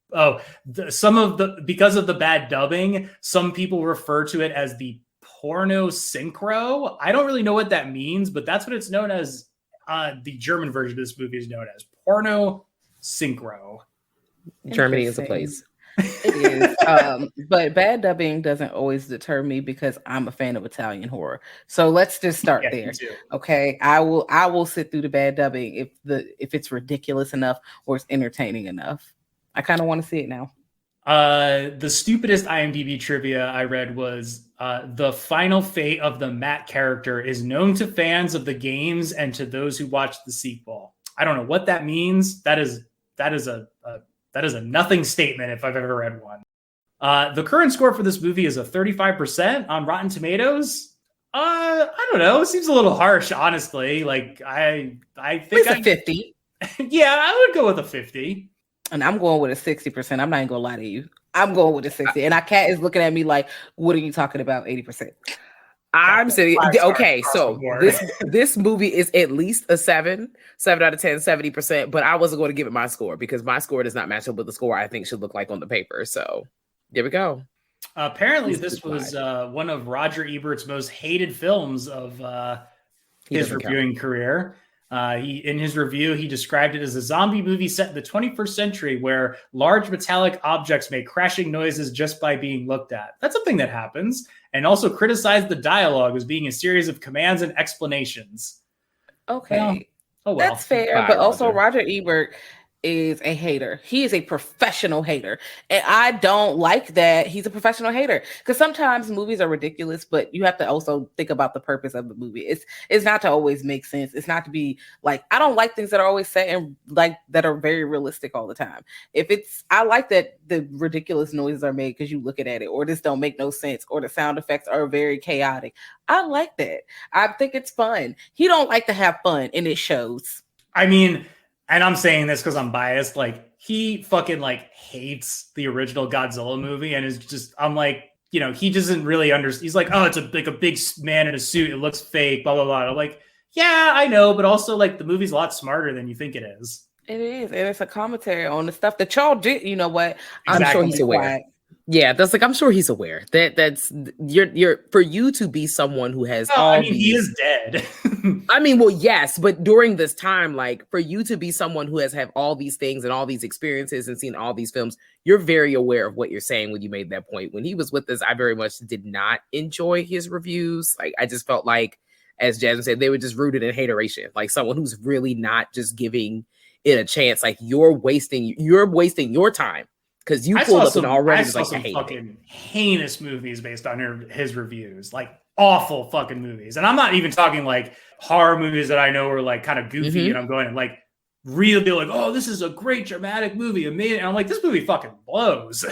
Because of the bad dubbing, some people refer to it as the porno synchro. I don't really know what that means, but that's what it's known as. The German version of this movie is known as porno synchro. Germany is a place. It is. But bad dubbing doesn't always deter me because I'm a fan of Italian horror. So let's just start there. Okay. I will sit through the bad dubbing if it's ridiculous enough or it's entertaining enough. I kind of want to see it now. The stupidest IMDb trivia I read was the final fate of the Matt character is known to fans of the games and to those who watched the sequel. I don't know what that means. That is a nothing statement if I've ever read one. The current score for this movie is a 35% on Rotten Tomatoes. I don't know. It seems a little harsh, honestly. Like I think it's a 50. Yeah, I would go with a 50. And I'm going with a 60%. I'm not even gonna lie to you. I'm going with a 60. And our cat is looking at me like, what are you talking about? 80%. I'm sitting. Okay, so this movie is at least a 7 out of 10, 70%. But I wasn't going to give it my score because my score does not match up with the score I think should look like on the paper. So there we go. Apparently, this was one of Roger Ebert's most hated films of his reviewing career. In his review, he described it as a zombie movie set in the 21st century where large metallic objects make crashing noises just by being looked at. That's something that happens. And also criticized the dialogue as being a series of commands and explanations. Okay. Well, that's fair. But also Roger Ebert is a hater. He is a professional hater. And I don't like that he's a professional hater. Because sometimes movies are ridiculous, but you have to also think about the purpose of the movie. It's not to always make sense. It's not to be like, I don't like things that are always set and like that are very realistic all the time. I like that the ridiculous noises are made because you looking at it, or this don't make no sense, or the sound effects are very chaotic. I like that. I think it's fun. He don't like to have fun, and it shows. I mean, and I'm saying this because I'm biased. Like, he fucking like hates the original Godzilla movie, and is just, I'm like, you know, he doesn't really understand. He's like, oh, it's a big man in a suit. It looks fake. Blah blah blah. I'm like, yeah, I know, but also like the movie's a lot smarter than you think it is. It is, and it's a commentary on the stuff that y'all did. You know what? Exactly. I'm sure he's aware. Quiet. Yeah, that's like, I'm sure he's aware that's you're for you to be someone who has he is dead. I mean, well, yes, but during this time, like, for you to be someone who has have all these things and all these experiences and seen all these films, you're very aware of what you're saying when you made that point. When he was with us, I very much did not enjoy his reviews. Like, I just felt like, as Jasmine said, they were just rooted in hateration, like someone who's really not just giving it a chance. Like you're wasting your time because you pulled up and already was like, I hate fucking heinous movies based on his reviews, like awful fucking movies. And I'm not even talking like horror movies that I know are like kind of goofy and I'm going like really like, oh, this is a great dramatic movie, amazing. And I'm like, this movie fucking blows.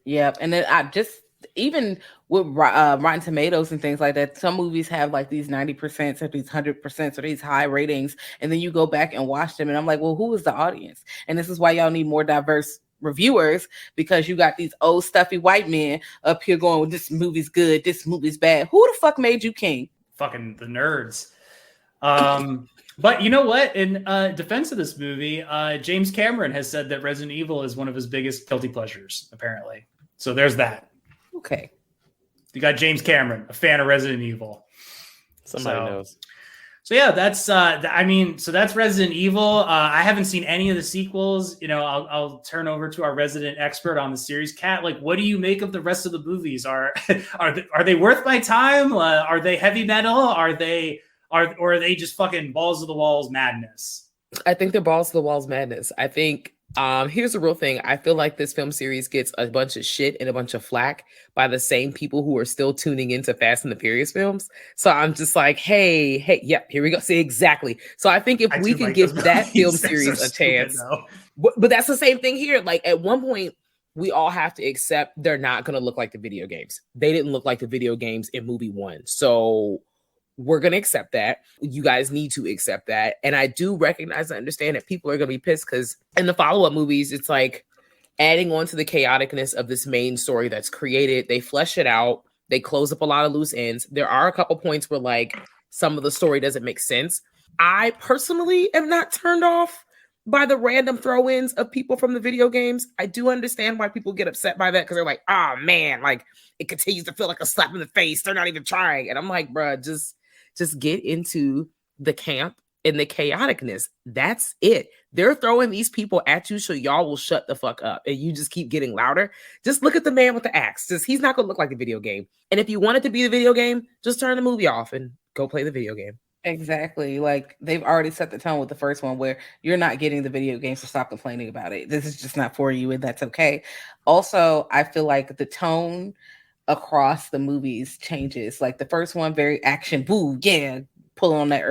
Yep. And then I just, even with Rotten Tomatoes and things like that, some movies have like these 90% or these 100% or these high ratings. And then you go back and watch them. And I'm like, well, who is the audience? And this is why y'all need more diverse reviewers, because you got these old stuffy white men up here going, well, this movie's good, this movie's bad. Who the fuck made you king? Fucking the nerds. But you know what? In defense of this movie, James Cameron has said that Resident Evil is one of his biggest guilty pleasures, apparently. So there's that. Okay. You got James Cameron, a fan of Resident Evil. Somebody knows. So yeah, that's so that's Resident Evil. I haven't seen any of the sequels. You know, I'll turn over to our resident expert on the series, Kat. Like, what do you make of the rest of the movies? Are they worth my time? Are they heavy metal? Or are they just fucking balls to the walls madness? I think they're balls to the walls madness. I think here's the real thing. I feel like this film series gets a bunch of shit and a bunch of flack by the same people who are still tuning into Fast and the Furious films. So I'm just like, hey, yep, here we go. See, exactly. So I think if we can give that film series a chance, but that's the same thing here. Like at one point, we all have to accept they're not going to look like the video games. They didn't look like the video games in movie 1. So we're going to accept that. You guys need to accept that. And I do recognize and understand that people are going to be pissed because in the follow-up movies, it's like adding on to the chaoticness of this main story that's created. They flesh it out. They close up a lot of loose ends. There are a couple points where like some of the story doesn't make sense. I personally am not turned off by the random throw-ins of people from the video games. I do understand why people get upset by that because they're like, oh man, like it continues to feel like a slap in the face. They're not even trying. And I'm like, bruh, just get into the camp and the chaoticness. That's it. They're throwing these people at you so y'all will shut the fuck up and you just keep getting louder. Just look at the man with the axe. He's not going to look like the video game. And if you want it to be the video game, just turn the movie off and go play the video game. Exactly. Like they've already set the tone with the first one where you're not getting the video game, so stop complaining about it. This is just not for you and that's okay. Also, I feel like the tone across the movies changes. Like the first one, very action, boo, yeah, pulling on that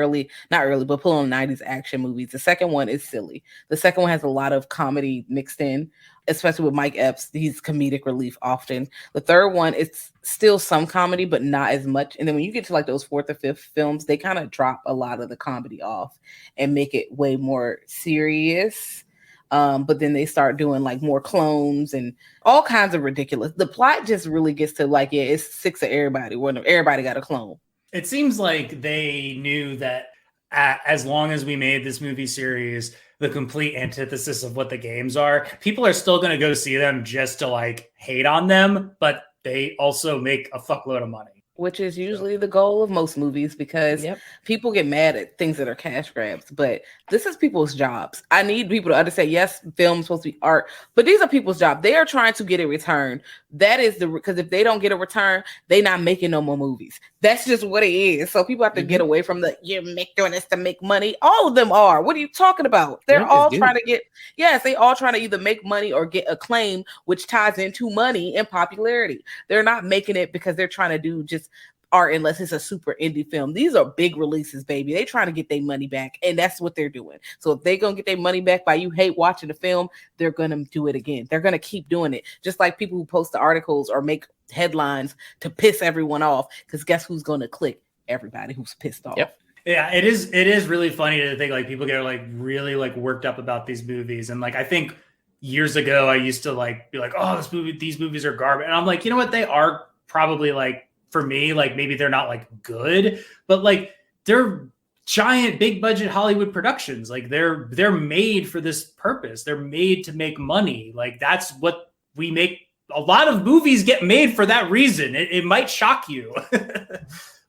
but pulling on 90s action movies. The second one is silly. The second one has a lot of comedy mixed in, especially with Mike Epps. He's comedic relief often. The third one, it's still some comedy, but not as much. And then when you get to like those fourth or fifth films, they kind of drop a lot of the comedy off and make it way more serious. But then they start doing like more clones and all kinds of ridiculous. The plot just really gets to like, yeah, it's 6 of everybody. When everybody got a clone. It seems like they knew that as long as we made this movie series the complete antithesis of what the games are, people are still going to go see them just to like hate on them, but they also make a fuckload of money. Which is usually the goal of most movies because people get mad at things that are cash grabs, but this is people's jobs. I need people to understand, yes, film's supposed to be art, but these are people's jobs. They are trying to get a return. That is because if they don't get a return, they're not making no more movies. That's just what it is. So people have to get away from you're doing this to make money. All of them are. What are you talking about? They're all trying to get, they all trying to either make money or get acclaim, which ties into money and popularity. They're not making it because they're trying to do just art unless it's a super indie film. These are big releases, baby. They trying to get their money back, and that's what they're doing. So if they're gonna get their money back by you hate watching the film, they're gonna do it again. They're gonna keep doing it, just like people who post the articles or make headlines to piss everyone off. Because guess who's gonna click? Everybody who's pissed off. Yep. Yeah, it is really funny to think like people get like really like worked up about these movies, and like I think years ago I used to like be like, oh, these movies are garbage, and I'm like, you know what, they are probably like. For me, like maybe they're not like good, but like they're giant, big budget Hollywood productions. Like they're made for this purpose. They're made to make money. Like that's what we make. A lot of movies get made for that reason. It might shock you.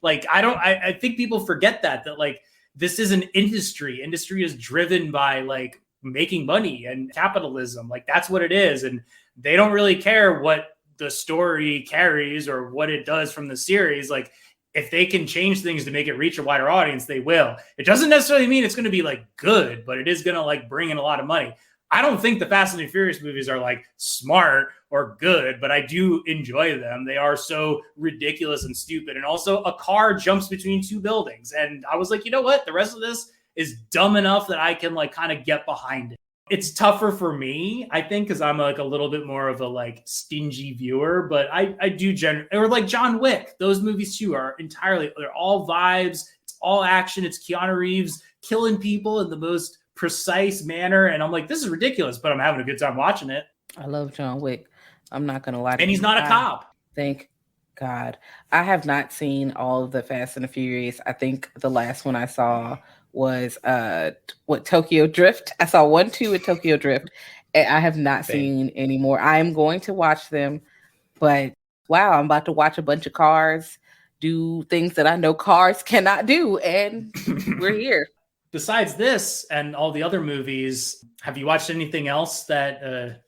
Like I think people forget that like this is an industry. Industry is driven by like making money and capitalism. Like that's what it is, and they don't really care what the story carries or what it does from the series. Like if they can change things to make it reach a wider audience, they will. It doesn't necessarily mean it's going to be like good, but it is going to like bring in a lot of money. I don't think the Fast and the Furious movies are like smart or good, but I do enjoy them. They are so ridiculous and stupid. And also a car jumps between two buildings. And I was like, you know what? The rest of this is dumb enough that I can like kind of get behind it. It's tougher for me, I think, because I'm like a little bit more of a like stingy viewer, but I do or like John Wick. Those movies too are they're all vibes. It's all action. It's Keanu Reeves killing people in the most precise manner. And I'm like, this is ridiculous, but I'm having a good time watching it. I love John Wick. I'm not going to lie to you. And he's not a cop. Thank God. I have not seen all of the Fast and the Furious. I think the last one I saw was Tokyo Drift. I saw 1, 2 at Tokyo Drift, and I have not seen any more. I am going to watch them, but wow, I'm about to watch a bunch of cars do things that I know cars cannot do, and we're here. Besides this and all the other movies, have you watched anything else that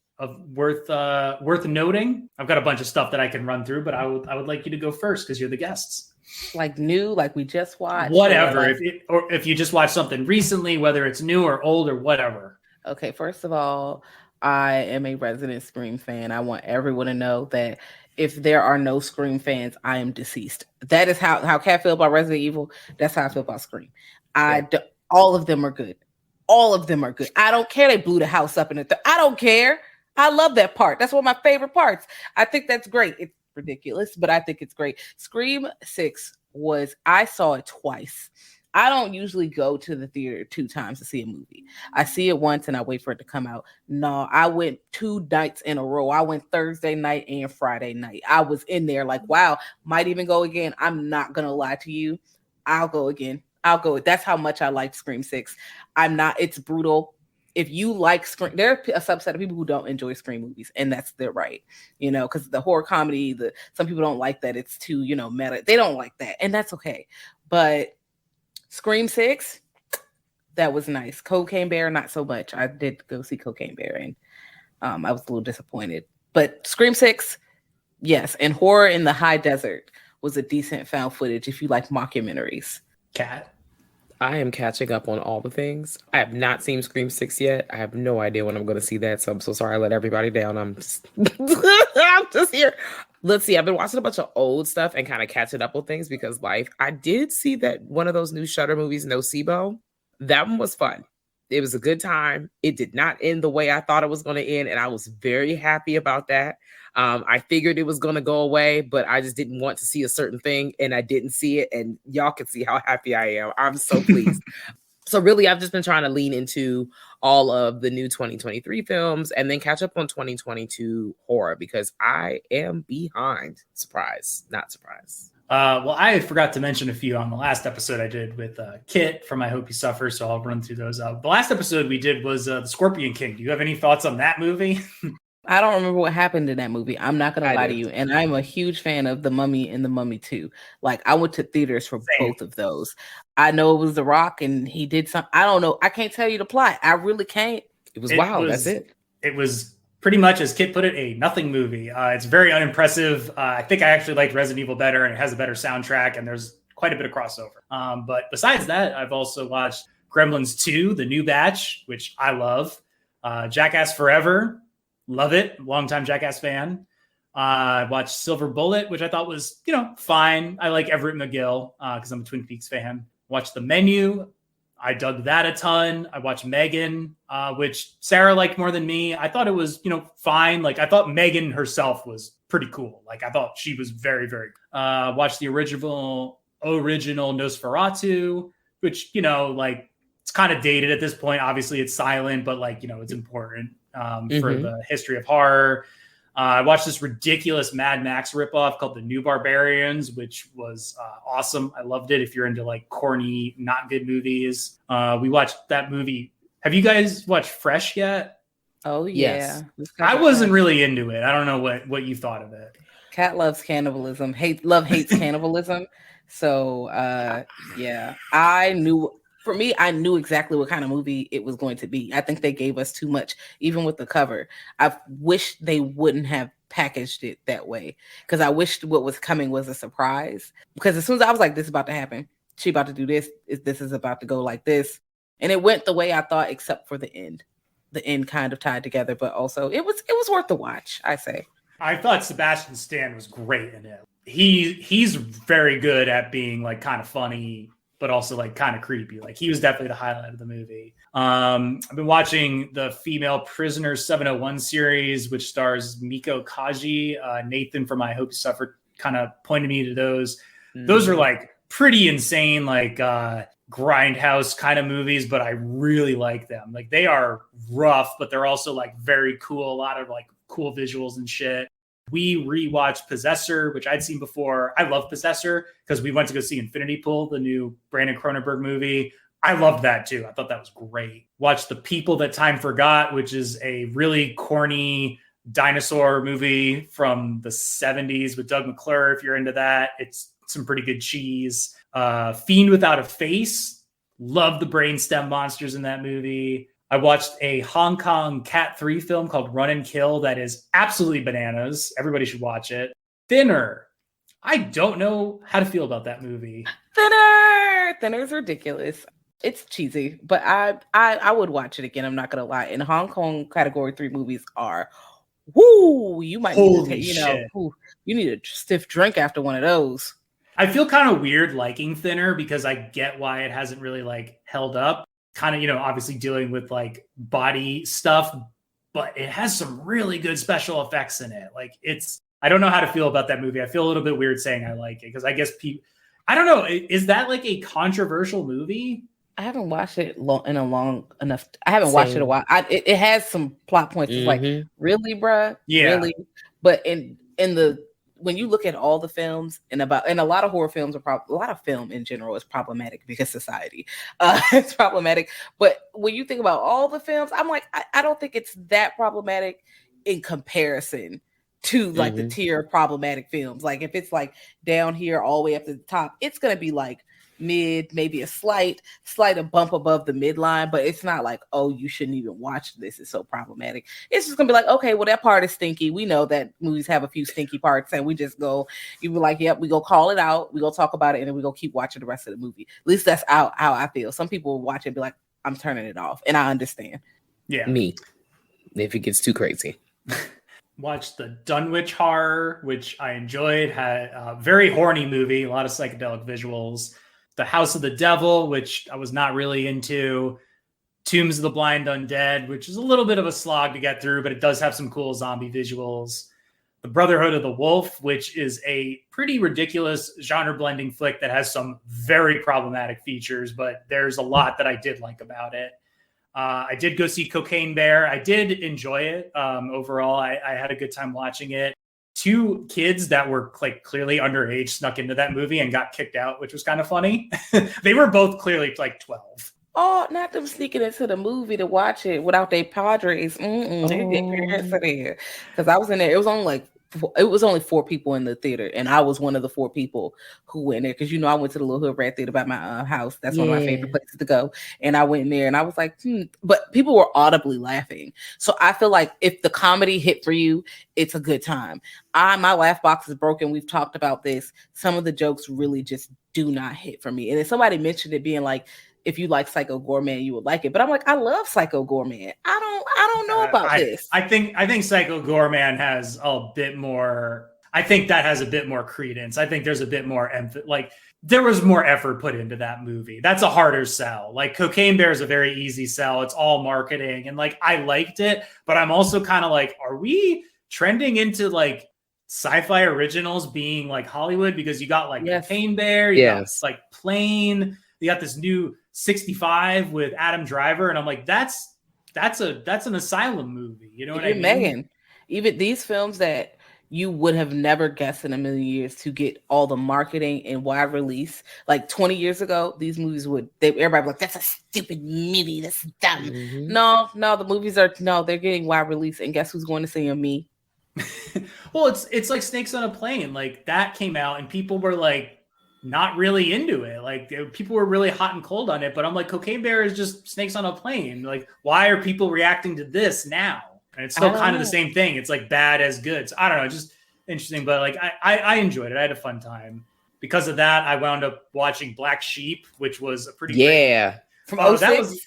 worth noting? I've got a bunch of stuff that I can run through, but I would like you to go first because you're the guests. Like new, like we just watched. Whatever. If you just watched something recently, whether it's new or old or whatever. Okay, first of all, I am a resident Scream fan. I want everyone to know that if there are no Scream fans, I am deceased. That is how Kat feel about Resident Evil. That's how I feel about Scream. All of them are good. All of them are good. I don't care. They blew the house up in the. I don't care. I love that part. That's one of my favorite parts. I think that's great. It's ridiculous, but I think it's great. Scream 6 I saw it twice. I don't usually go to the theater 2 times to see a movie. I see it once and I wait for it to come out. No, I went 2 nights in a row. I went Thursday night and Friday night. I was in there like, wow, might even go again. I'm not going to lie to you. I'll go again. That's how much I like Scream 6. It's brutal. If you like Scream, there are a subset of people who don't enjoy Scream movies, and that's their right, because the horror comedy, some people don't like that it's too, meta. They don't like that, and that's okay. But Scream 6, that was nice. Cocaine Bear, not so much. I did go see Cocaine Bear, and I was a little disappointed. But Scream 6, yes, and Horror in the High Desert was a decent found footage if you like mockumentaries. Kat? I am catching up on all the things. I have not seen Scream 6 yet. I have no idea when I'm going to see that, so I'm so sorry I let everybody down. I'm just here. Let's see. I've been watching a bunch of old stuff and kind of catching up on things because life. I did see that one of those new Shudder movies, Nocebo. That one was fun. It was a good time. It did not end the way I thought it was going to end, and I was very happy about that. I figured it was going to go away, but I just didn't want to see a certain thing, and I didn't see it, and y'all can see how happy I am. I'm so pleased. So really, I've just been trying to lean into all of the new 2023 films and then catch up on 2022 horror because I am behind. Surprise, not surprise. Well, I forgot to mention a few on the last episode I did with Kit from I Hope You Suffer, so I'll run through those. The last episode we did was The Scorpion King. Do you have any thoughts on that movie? I don't remember what happened in that movie. I'm not going to lie to you. And I'm a huge fan of The Mummy and The Mummy 2. Like, I went to theaters for both of those. I know it was The Rock and he did something. I don't know. I can't tell you the plot. I really can't. It was wild. That's it. It was pretty much, as Kit put it, a nothing movie. It's very unimpressive. I think I actually liked Resident Evil better, and it has a better soundtrack, and there's quite a bit of crossover. But besides that, I've also watched Gremlins 2, the new batch, which I love. Jackass Forever. Love it. Longtime Jackass fan. I watched Silver Bullet, which I thought was, fine. I like Everett McGill because I'm a Twin Peaks fan. Watched The Menu. I dug that a ton. I watched Megan, which Sarah liked more than me. I thought it was, fine. Like, I thought Megan herself was pretty cool. Like, I thought she was very, very watched the original Nosferatu, which, it's kind of dated at this point. Obviously, it's silent, but, it's important. For the history of horror. I watched this ridiculous Mad Max ripoff called The New Barbarians, which was awesome. I loved it. If you're into corny, not good movies, we watched that movie. Have you guys watched Fresh yet? Oh yeah. Yes. I wasn't really into it. I don't know what you thought of it. Kat loves cannibalism. Hates cannibalism. So yeah, I knew exactly what kind of movie it was going to be. I think they gave us too much, even with the cover. I wish they wouldn't have packaged it that way, because I wished what was coming was a surprise. Because as soon as I was like, this is about to happen, she about to do this, this is about to go like this, and it went the way I thought, except for the end. The end kind of tied together, but also it was worth the watch, I say. I thought Sebastian Stan was great in it. He's very good at being like kind of funny, but also like kind of creepy. Like he was definitely the highlight of the movie. I've been watching the Female Prisoner 701 series, which stars Miko Kaji. Nathan from I Hope You Suffer kind of pointed me to those. Those are like pretty insane, like grindhouse kind of movies, but I really like them. Like they are rough, but they're also like very cool. A lot of like cool visuals and shit. We rewatched Possessor, which I'd seen before. I love Possessor because we went to go see Infinity Pool, the new Brandon Cronenberg movie. I loved that too. I thought that was great. Watched The People That Time Forgot, which is a really corny dinosaur movie from the 70s with Doug McClure. If you're into that, it's some pretty good cheese. Fiend Without a Face. Love the brainstem monsters in that movie. I watched a Hong Kong Cat 3 film called Run and Kill that is absolutely bananas. Everybody should watch it. Thinner. I don't know how to feel about that movie. Thinner is ridiculous. It's cheesy, but I would watch it again. I'm not gonna lie. And Hong Kong Category 3 movies are, whoo, you might need to take, you need a stiff drink after one of those. I feel kind of weird liking Thinner because I get why it hasn't really like held up. Kind of, obviously dealing with like body stuff, but it has some really good special effects in it. Like I don't know how to feel about that movie. I feel a little bit weird saying I like it because I guess I don't know. Is that like a controversial movie? I haven't watched it long enough. I haven't watched it a while. It has some plot points. It's like, really, bruh? Yeah. Really? But when you look at all the films and a lot of horror films a lot of film in general is problematic because society it's problematic. But when you think about all the films, I'm like, I don't think it's that problematic in comparison to like the tier of problematic films. Like if it's like down here all the way up to the top, it's going to be like mid, maybe a slight bump above the midline, but it's not like, oh, you shouldn't even watch this, it's so problematic. It's just gonna be like, okay, well, that part is stinky. We know that movies have a few stinky parts, and we just go, you be like, yep, we go call it out, we go talk about it, and then we go keep watching the rest of the movie. At least that's how I feel. Some people will watch it and be like, I'm turning it off, and I understand. Yeah, me, if it gets too crazy. Watched the Dunwich Horror, which I enjoyed. Had a very horny movie, a lot of psychedelic visuals. The House of the Devil, which I was not really into. Tombs of the Blind Undead, which is a little bit of a slog to get through, but it does have some cool zombie visuals. The Brotherhood of the Wolf, which is a pretty ridiculous genre blending flick that has some very problematic features, but there's a lot that I did like about it. I did go see Cocaine Bear. I did enjoy it. Overall, I had a good time watching it. 2 kids that were like clearly underage snuck into that movie and got kicked out, which was kind of funny. They were both clearly like 12. Oh, not them sneaking into the movie to watch it without their padres. Their parents are there. Because I was in there. It was only 4 people in the theater, and I was one of the 4 people who went there. Because I went to the Little Hood Rat Theater by my house. That's one of my favorite places to go. And I went in there, and I was like, But people were audibly laughing. So I feel like if the comedy hit for you, it's a good time. My laugh box is broken. We've talked about this. Some of the jokes really just do not hit for me. And then somebody mentioned it being like, if you like Psycho Goreman, you would like it. But I'm like, I love Psycho Goreman. I don't know about this. I think Psycho Goreman has a bit more. I think that has a bit more credence. I think there's a bit more emphasis. Like there was more effort put into that movie. That's a harder sell. Like Cocaine Bear is a very easy sell. It's all marketing, and like I liked it, but I'm also kind of like, are we trending into like sci-fi originals being like Hollywood? Because you got like Cocaine Bear, you got like Plane, you got this new 65 with Adam Driver, and I'm like, that's an asylum movie. You know what I mean? Megan, even these films that you would have never guessed in a million years to get all the marketing and wide release. Like 20 years ago, these movies everybody like, that's a stupid movie, that's dumb. No, the movies they're getting wide release, and guess who's going to see them? Me. Well, it's like Snakes on a Plane. Like that came out, and people were like not really into it. Like people were really hot and cold on it, but I'm like, Cocaine Bear is just Snakes on a Plane. Like, why are people reacting to this now? And it's still kind of the same thing. It's like bad as good. So I don't know, just interesting. But like I enjoyed it. I had a fun time. Because of that, I wound up watching Black Sheep, which was a pretty great... From that was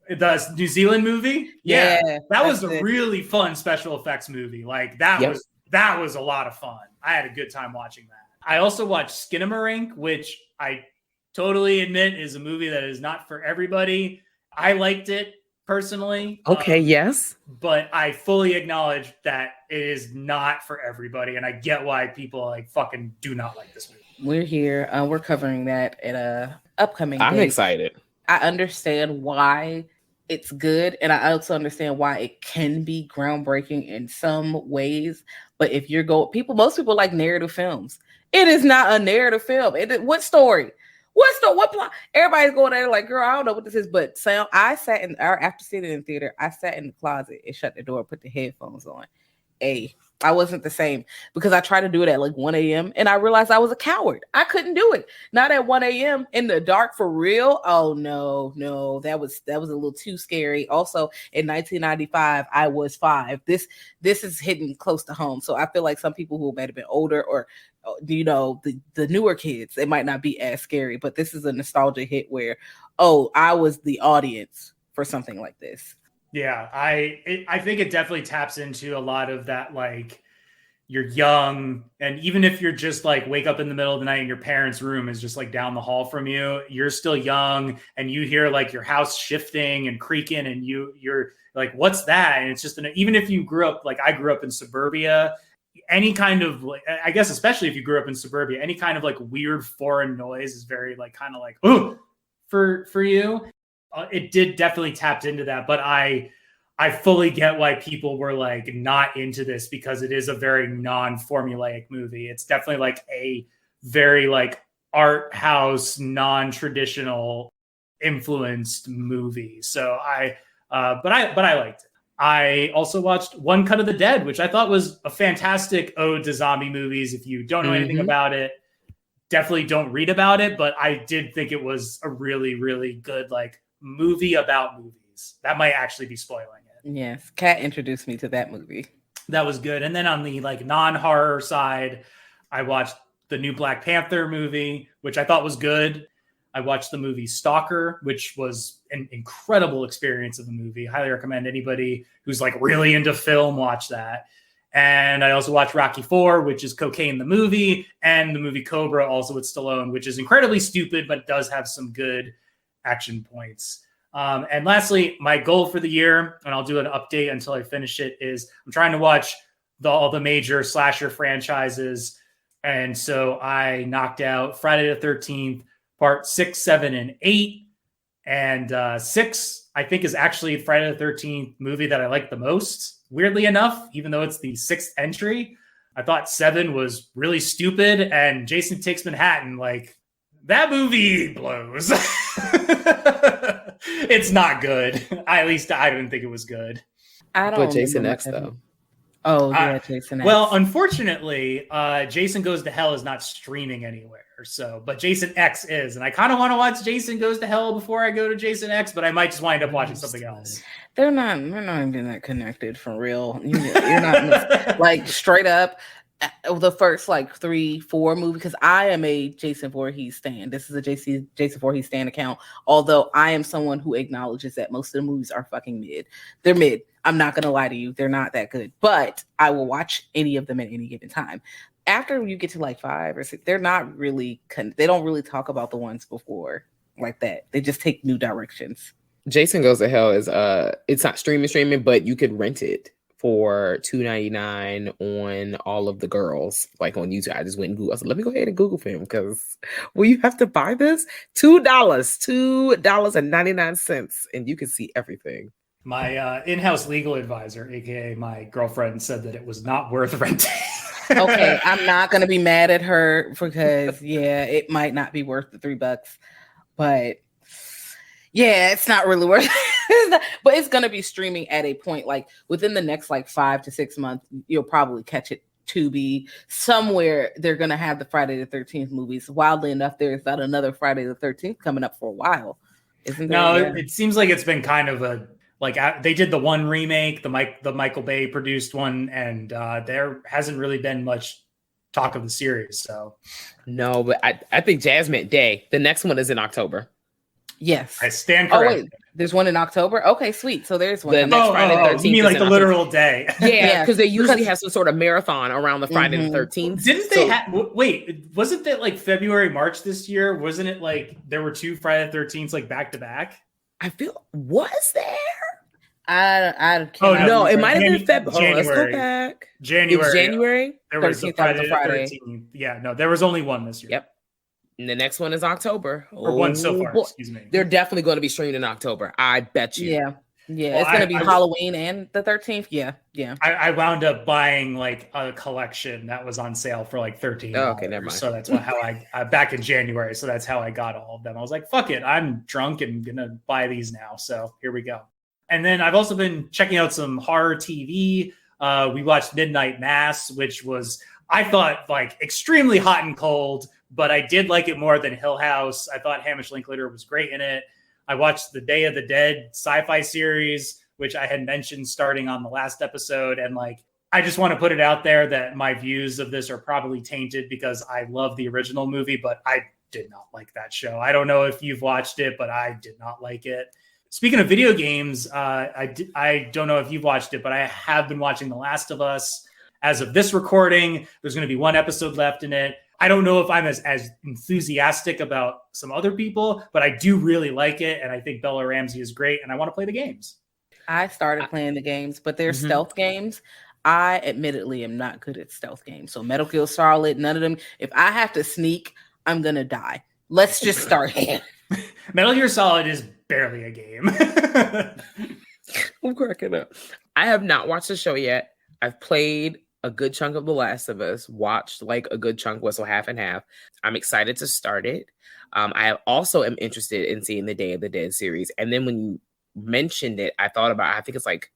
the New Zealand movie. Yeah, that was a really fun special effects movie. Like that was a lot of fun. I had a good time watching that. I also watched Skinamarink, which I totally admit is a movie that is not for everybody. I liked it personally. Okay, yes. But I fully acknowledge that it is not for everybody, and I get why people like fucking do not like this movie. We're here. We're covering that at a upcoming I'm date. excited. I understand why it's good, and I also understand why it can be groundbreaking in some ways. But if you're most people like narrative films. It is not a narrative film. What story? What plot? Everybody's going there like, girl, I don't know what this is. But Sam, after seeing it in theater, I sat in the closet and shut the door, put the headphones on. I wasn't the same because I tried to do it at like 1 a.m. and I realized I was a coward. I couldn't do it. Not at 1 a.m. in the dark for real. Oh no, that was a little too scary. Also, in 1995, I was 5. This is hitting close to home. So I feel like some people who might have been older or the newer kids, it might not be as scary. But this is a nostalgia hit where, I was the audience for something like this. Yeah, I think it definitely taps into a lot of that, like you're young, and even if you're just like wake up in the middle of the night and your parents' room is just like down the hall from you, you're still young and you hear like your house shifting and creaking and you're like, what's that? And it's just even if you grew up, like I grew up in suburbia, any kind of like, I guess especially if you grew up in suburbia, any kind of like weird foreign noise is very like kind of like for you. It did definitely tapped into that, but I fully get why people were like not into this because it is a very non-formulaic movie. It's definitely like a very like art house, non-traditional influenced movie. So but I liked it. I also watched One Cut of the Dead, which I thought was a fantastic ode to zombie movies. If you don't know anything about it, definitely don't read about it. But I did think it was a really, really good like movie about movies. That might actually be spoiling it. Yes, Kat introduced me to that movie. That was good. And then on the like non-horror side, I watched the new Black Panther movie, which I thought was good. I watched the movie Stalker, which was an incredible experience of the movie. Highly recommend anybody who's like really into film watch that. And I also watched Rocky IV, which is Cocaine the movie, and the movie Cobra, also with Stallone, which is incredibly stupid, but does have some good action points. And lastly, my goal for the year, and I'll do an update until I finish it, is I'm trying to watch all the major slasher franchises. And so I knocked out Friday the 13th, part 6, 7, and 8. And 6, I think, is actually Friday the 13th movie that I like the most, weirdly enough, even though it's the 6th entry. I thought 7 was really stupid, and Jason Takes Manhattan, like, that movie blows. It's not good. At least I didn't think it was good. But Jason X, though. Oh, yeah, Jason X. Well, unfortunately, Jason Goes to Hell is not streaming anywhere. But Jason X is. And I kind of want to watch Jason Goes to Hell before I go to Jason X, but I might just wind up watching something else. They're not even that connected for real. You're not like straight up. The first like 3-4 movie, because I am a Jason Voorhees stan. This is a Jason Voorhees stan account. Although I am someone who acknowledges that most of the movies are fucking mid. They're mid. I'm not gonna lie to you. They're not that good. But I will watch any of them at any given time. After you get to like 5 or 6, they're not really. They don't really talk about the ones before like that. They just take new directions. Jason Goes to Hell is it's not streaming, but you could rent it for $2.99 on all of the girls, like on YouTube. I just went and Googled. I said, let me go ahead and Google for him because will you have to buy this? $2.99, and you can see everything. My in-house legal advisor, aka my girlfriend, said that it was not worth renting. Okay, I'm not gonna be mad at her because it might not be worth the $3, but it's not really worth it. But it's going to be streaming at a point like within the next like 5 to 6 months. You'll probably catch it Tubi somewhere. They're going to have the Friday the 13th movies. Wildly enough, there's not another Friday the 13th coming up for a while, isn't there? No, it seems like it's been kind of a like they did the one remake, the Michael Bay produced one, and there hasn't really been much talk of the series. So no, but I think Jazz meant day. The next one is in October. Yes, I stand corrected. Oh wait, there's one in October. Okay, sweet. So there's one. The next Friday the 13th. You mean like the literal day? Yeah, because they usually have some sort of marathon around the Friday the 13th. Didn't they wait, wasn't that like February, March this year? Wasn't it like there were 2 Friday the 13th like back to back? I feel, was there? I no, it might have been February. Let's go back. January. It was January. There was a Friday the 13th. Yeah, no, there was only one this year. Yep. And the next one is October. Or one so far, excuse me. They're definitely going to be streamed in October. I bet you. Yeah. Yeah, well, it's going to be Halloween and the 13th. Yeah, yeah. I wound up buying like a collection that was on sale for like $13. Oh, okay, never mind. So that's how I back in January. So that's how I got all of them. I was like, fuck it. I'm drunk and going to buy these now. So here we go. And then I've also been checking out some horror TV. We watched Midnight Mass, which was, I thought, like extremely hot and cold, but I did like it more than Hill House. I thought Hamish Linklater was great in it. I watched the Day of the Dead sci-fi series, which I had mentioned starting on the last episode. And like, I just want to put it out there that my views of this are probably tainted because I love the original movie, but I did not like that show. I don't know if you've watched it, but I did not like it. Speaking of video games, I don't know if you've watched it, but I have been watching The Last of Us. As of this recording, there's going to be one episode left in it. I don't know if I'm as enthusiastic about some other people, but I do really like it. And I think Bella Ramsey is great. And I want to play the games. I started playing the games, but they're stealth games. I admittedly am not good at stealth games. So Metal Gear Solid, none of them. If I have to sneak, I'm going to die. Let's just start here. Metal Gear Solid is barely a game. I'm cracking up. I have not watched the show yet. I've played a good chunk of The Last of Us, watched like a good chunk, so half and half. I'm excited to start it. I also am interested in seeing the Day of the Dead series. And then when you mentioned it, I thought about, I think it's like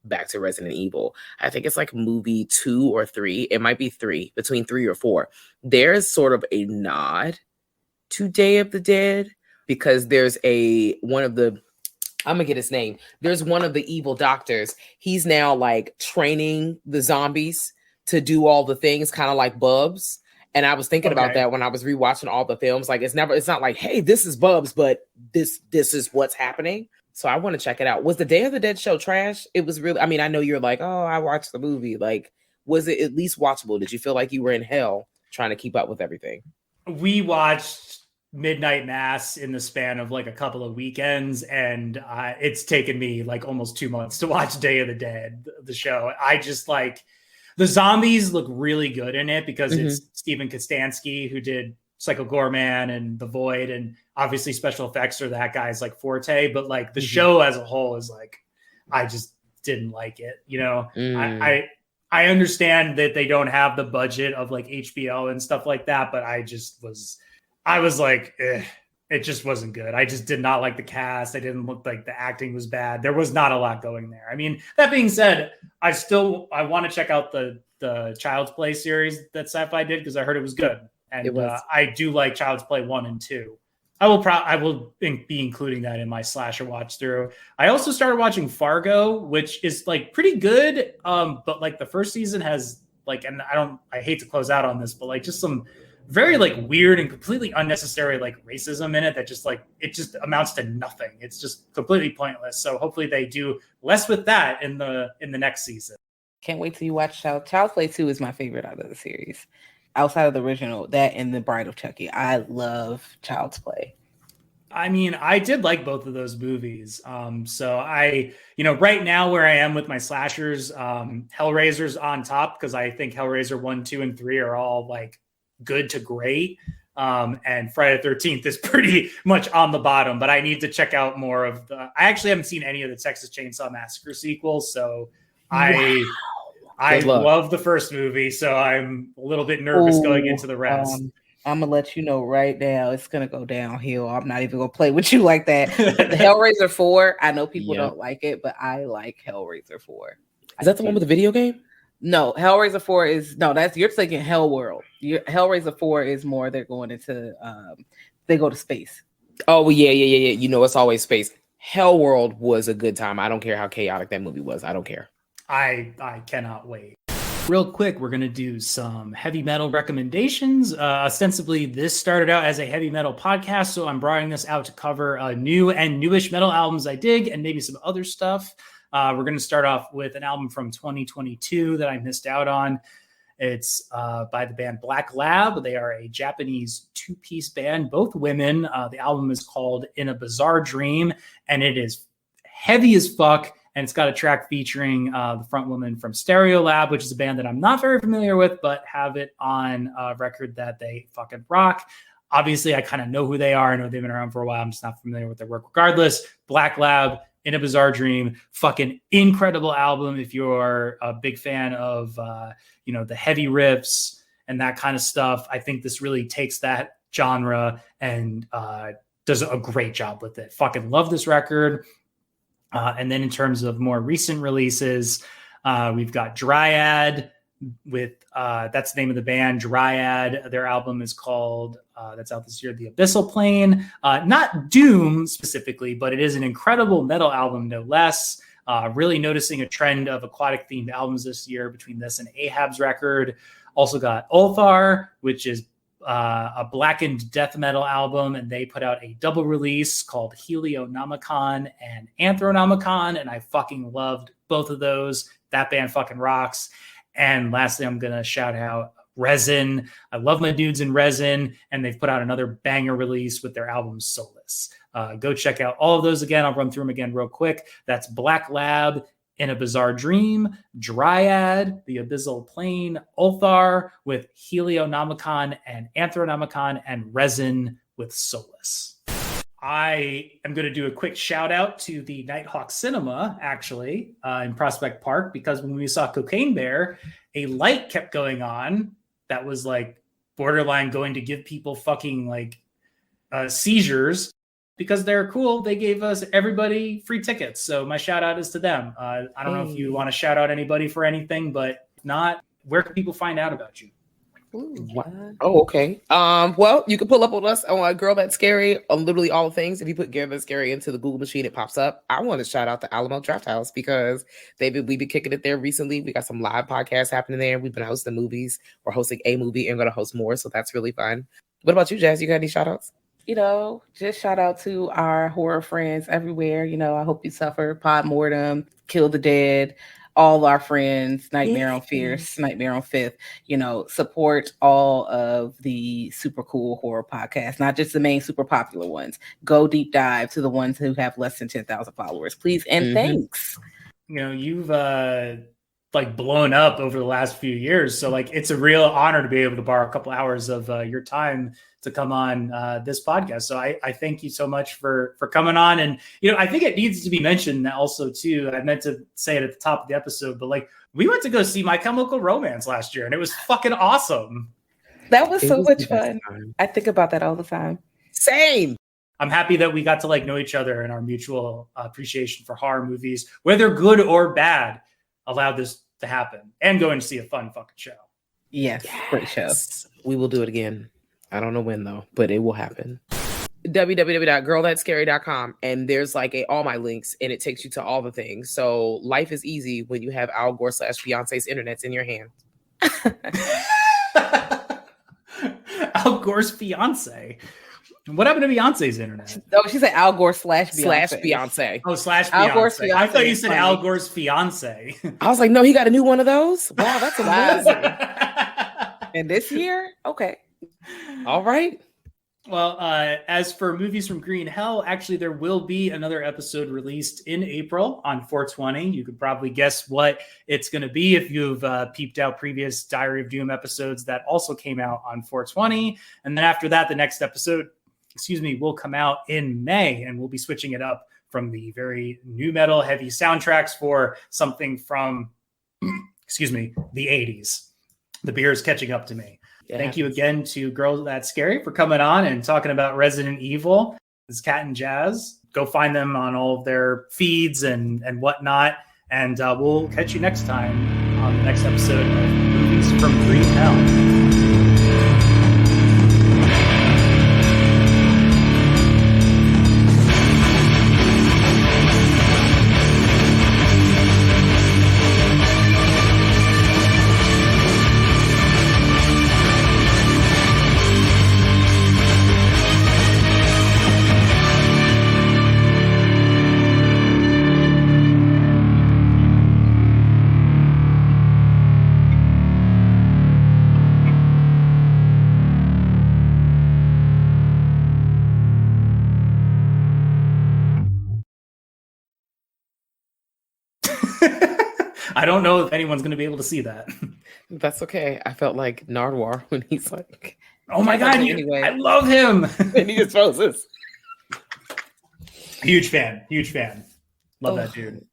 back to Resident Evil. I think it's like movie 2 or 3. It might be 3, between 3 or 4. There's sort of a nod to Day of the Dead because there's I'm gonna get his name. There's one of the evil doctors. He's now like training the zombies to do all the things, kind of like Bubs. And I was thinking about that when I was rewatching all the films. Like it's not like, hey, this is Bubs, but this is what's happening. So I want to check it out. Was the Day of the Dead show trash? It was really, I mean, I know you're like, oh, I watched the movie. Like, was it at least watchable? Did you feel like you were in hell trying to keep up with everything? We watched Midnight Mass in the span of like a couple of weekends, and it's taken me like almost 2 months to watch Day of the Dead, the show. I just like the zombies look really good in it because it's Stephen Kostansky who did Psycho Goreman and The Void, and obviously special effects are that guy's like forte, but like the show as a whole is like, I just didn't like it. You know, I understand that they don't have the budget of like HBO and stuff like that, but I was like, it just wasn't good. I just did not like the cast. I didn't look like the acting was bad. There was not a lot going there. I mean, that being said, I want to check out the Child's Play series that Sci-Fi did because I heard it was good. And I do like Child's Play 1 and 2. I will be including that in my slasher watch through. I also started watching Fargo, which is like pretty good. But like the first season has like, and I hate to close out on this, but like just some very like weird and completely unnecessary like racism in it that just like it just amounts to nothing. It's just completely pointless. So hopefully they do less with that in the next season. Can't wait till you watch Child's Play 2 is my favorite out of the series. Outside of the original, that and The Bride of Chucky. I love Child's Play. I mean, I did like both of those movies. So right now where I am with my slashers, Hellraiser's on top because I think Hellraiser 1, 2, and 3 are all like good to great. And Friday the 13th is pretty much on the bottom, but I need to check out more of I actually haven't seen any of the Texas Chainsaw Massacre sequels. So I love the first movie. So I'm a little bit nervous going into the rest. I'm going to let you know right now, it's going to go downhill. I'm not even going to play with you like that. The Hellraiser 4, I know people don't like it, but I like Hellraiser 4. Is that the one with the video game? No, Hellraiser 4 is you're thinking Hell World. Hellraiser 4 is more they're going into they go to space. Oh yeah. You know it's always space. Hell World was a good time. I don't care how chaotic that movie was. I don't care. I cannot wait. Real quick, we're going to do some heavy metal recommendations. Ostensibly, this started out as a heavy metal podcast, so I'm broadening this out to cover new and newish metal albums I dig and maybe some other stuff. We're going to start off with an album from 2022 that I missed out on. It's by the band Black Lab. They are a Japanese two-piece band, both women. The album is called In a Bizarre Dream, and it is heavy as fuck. And it's got a track featuring the front woman from Stereolab, which is a band that I'm not very familiar with, but have it on a record that they fucking rock. Obviously, I kind of know who they are. I know they've been around for a while. I'm just not familiar with their work. Regardless, Black Lab, In a Bizarre Dream, fucking incredible album. If you're a big fan of, the heavy riffs and that kind of stuff, I think this really takes that genre and does a great job with it. Fucking love this record. And then in terms of more recent releases, we've got Dryad with, that's the name of the band, Dryad. Their album is called, that's out this year, The Abyssal Plane. Not Doom specifically, but it is an incredible metal album, no less. Really noticing a trend of aquatic themed albums this year between this and Ahab's record. Also got Ulthar, which is a blackened death metal album, and they put out a double release called Helionomicon and Anthronomicon, and I fucking loved both of those. That band fucking rocks. And lastly, I'm gonna shout out Resin. I love my dudes in Resin, and they've put out another banger release with their album Solace. Go check out all of those again. I'll run through them again real quick. That's Black Lab, In a Bizarre Dream, Dryad, The Abyssal Plane, Ulthar with Helionomicon and Anthronomicon, and Resin with Solace. I am going to do a quick shout out to the Nighthawk Cinema, actually, in Prospect Park, because when we saw Cocaine Bear, a light kept going on that was like borderline going to give people fucking seizures. Because they're cool, they gave us everybody free tickets. So my shout out is to them. I don't know if you want to shout out anybody for anything, but if not, where can people find out about you? What? Oh, okay. Well, you can pull up on us on Girl That's Scary on literally all things. If you put Girl That's Scary into the Google machine, it pops up. I want to shout out the Alamo Draft House because we've been kicking it there recently. We got some live podcasts happening there. We've been hosting movies. We're hosting a movie and going to host more. So that's really fun. What about you, Jazz? You got any shout outs? Just shout out to our horror friends everywhere. I hope you suffer, Podmortem, Kill the Dead, all our friends, Nightmare on Fierce, Nightmare on Fifth. Support all of the super cool horror podcasts, not just the main super popular ones. Go deep dive to the ones who have less than 10,000 followers, please. And thanks. You've blown up over the last few years. So it's a real honor to be able to borrow a couple hours of your time to come on this podcast. So I thank you so much for coming on. And, I think it needs to be mentioned also too, I meant to say it at the top of the episode, but we went to go see My Chemical Romance last year and it was fucking awesome. That was so much fun. I think about that all the time. Same. I'm happy that we got to know each other and our mutual appreciation for horror movies, whether good or bad, allowed this to happen and going to see a fun fucking show. Yes. Great show. We will do it again. I don't know when though, but it will happen. www.girlthatscary.com, and there's all my links, and it takes you to all the things. So life is easy when you have Al Gore / Beyonce's internet's in your hand. Al Gore's fiance. What happened to Beyonce's internet? Oh, she said Al Gore / Beyonce. Beyonce. Oh, / Al Gore's Beyonce. I thought you said Al Gore's fiance. I was like, no, he got a new one of those? Wow, that's amazing. And this year? Okay. All right. Well, as for movies from Green Hell, actually, there will be another episode released in April on 420. You could probably guess what it's going to be if you've peeped out previous Diary of Doom episodes that also came out on 420. And then after that, the next episode, will come out in May, and we'll be switching it up from the very new metal heavy soundtracks for something from, the 80s. The beer is catching up to me. Thank you again to Girl That's Scary for coming on and talking about Resident Evil. This is Cat and Jazz. Go find them on all of their feeds and whatnot. And we'll catch you next time on the next episode of Movies from Green Hell. I don't know if anyone's going to be able to see that. That's okay. I felt like Nardwar when he's like, oh my God, anyway. I love him. and he just poses. Huge fan. Love that dude.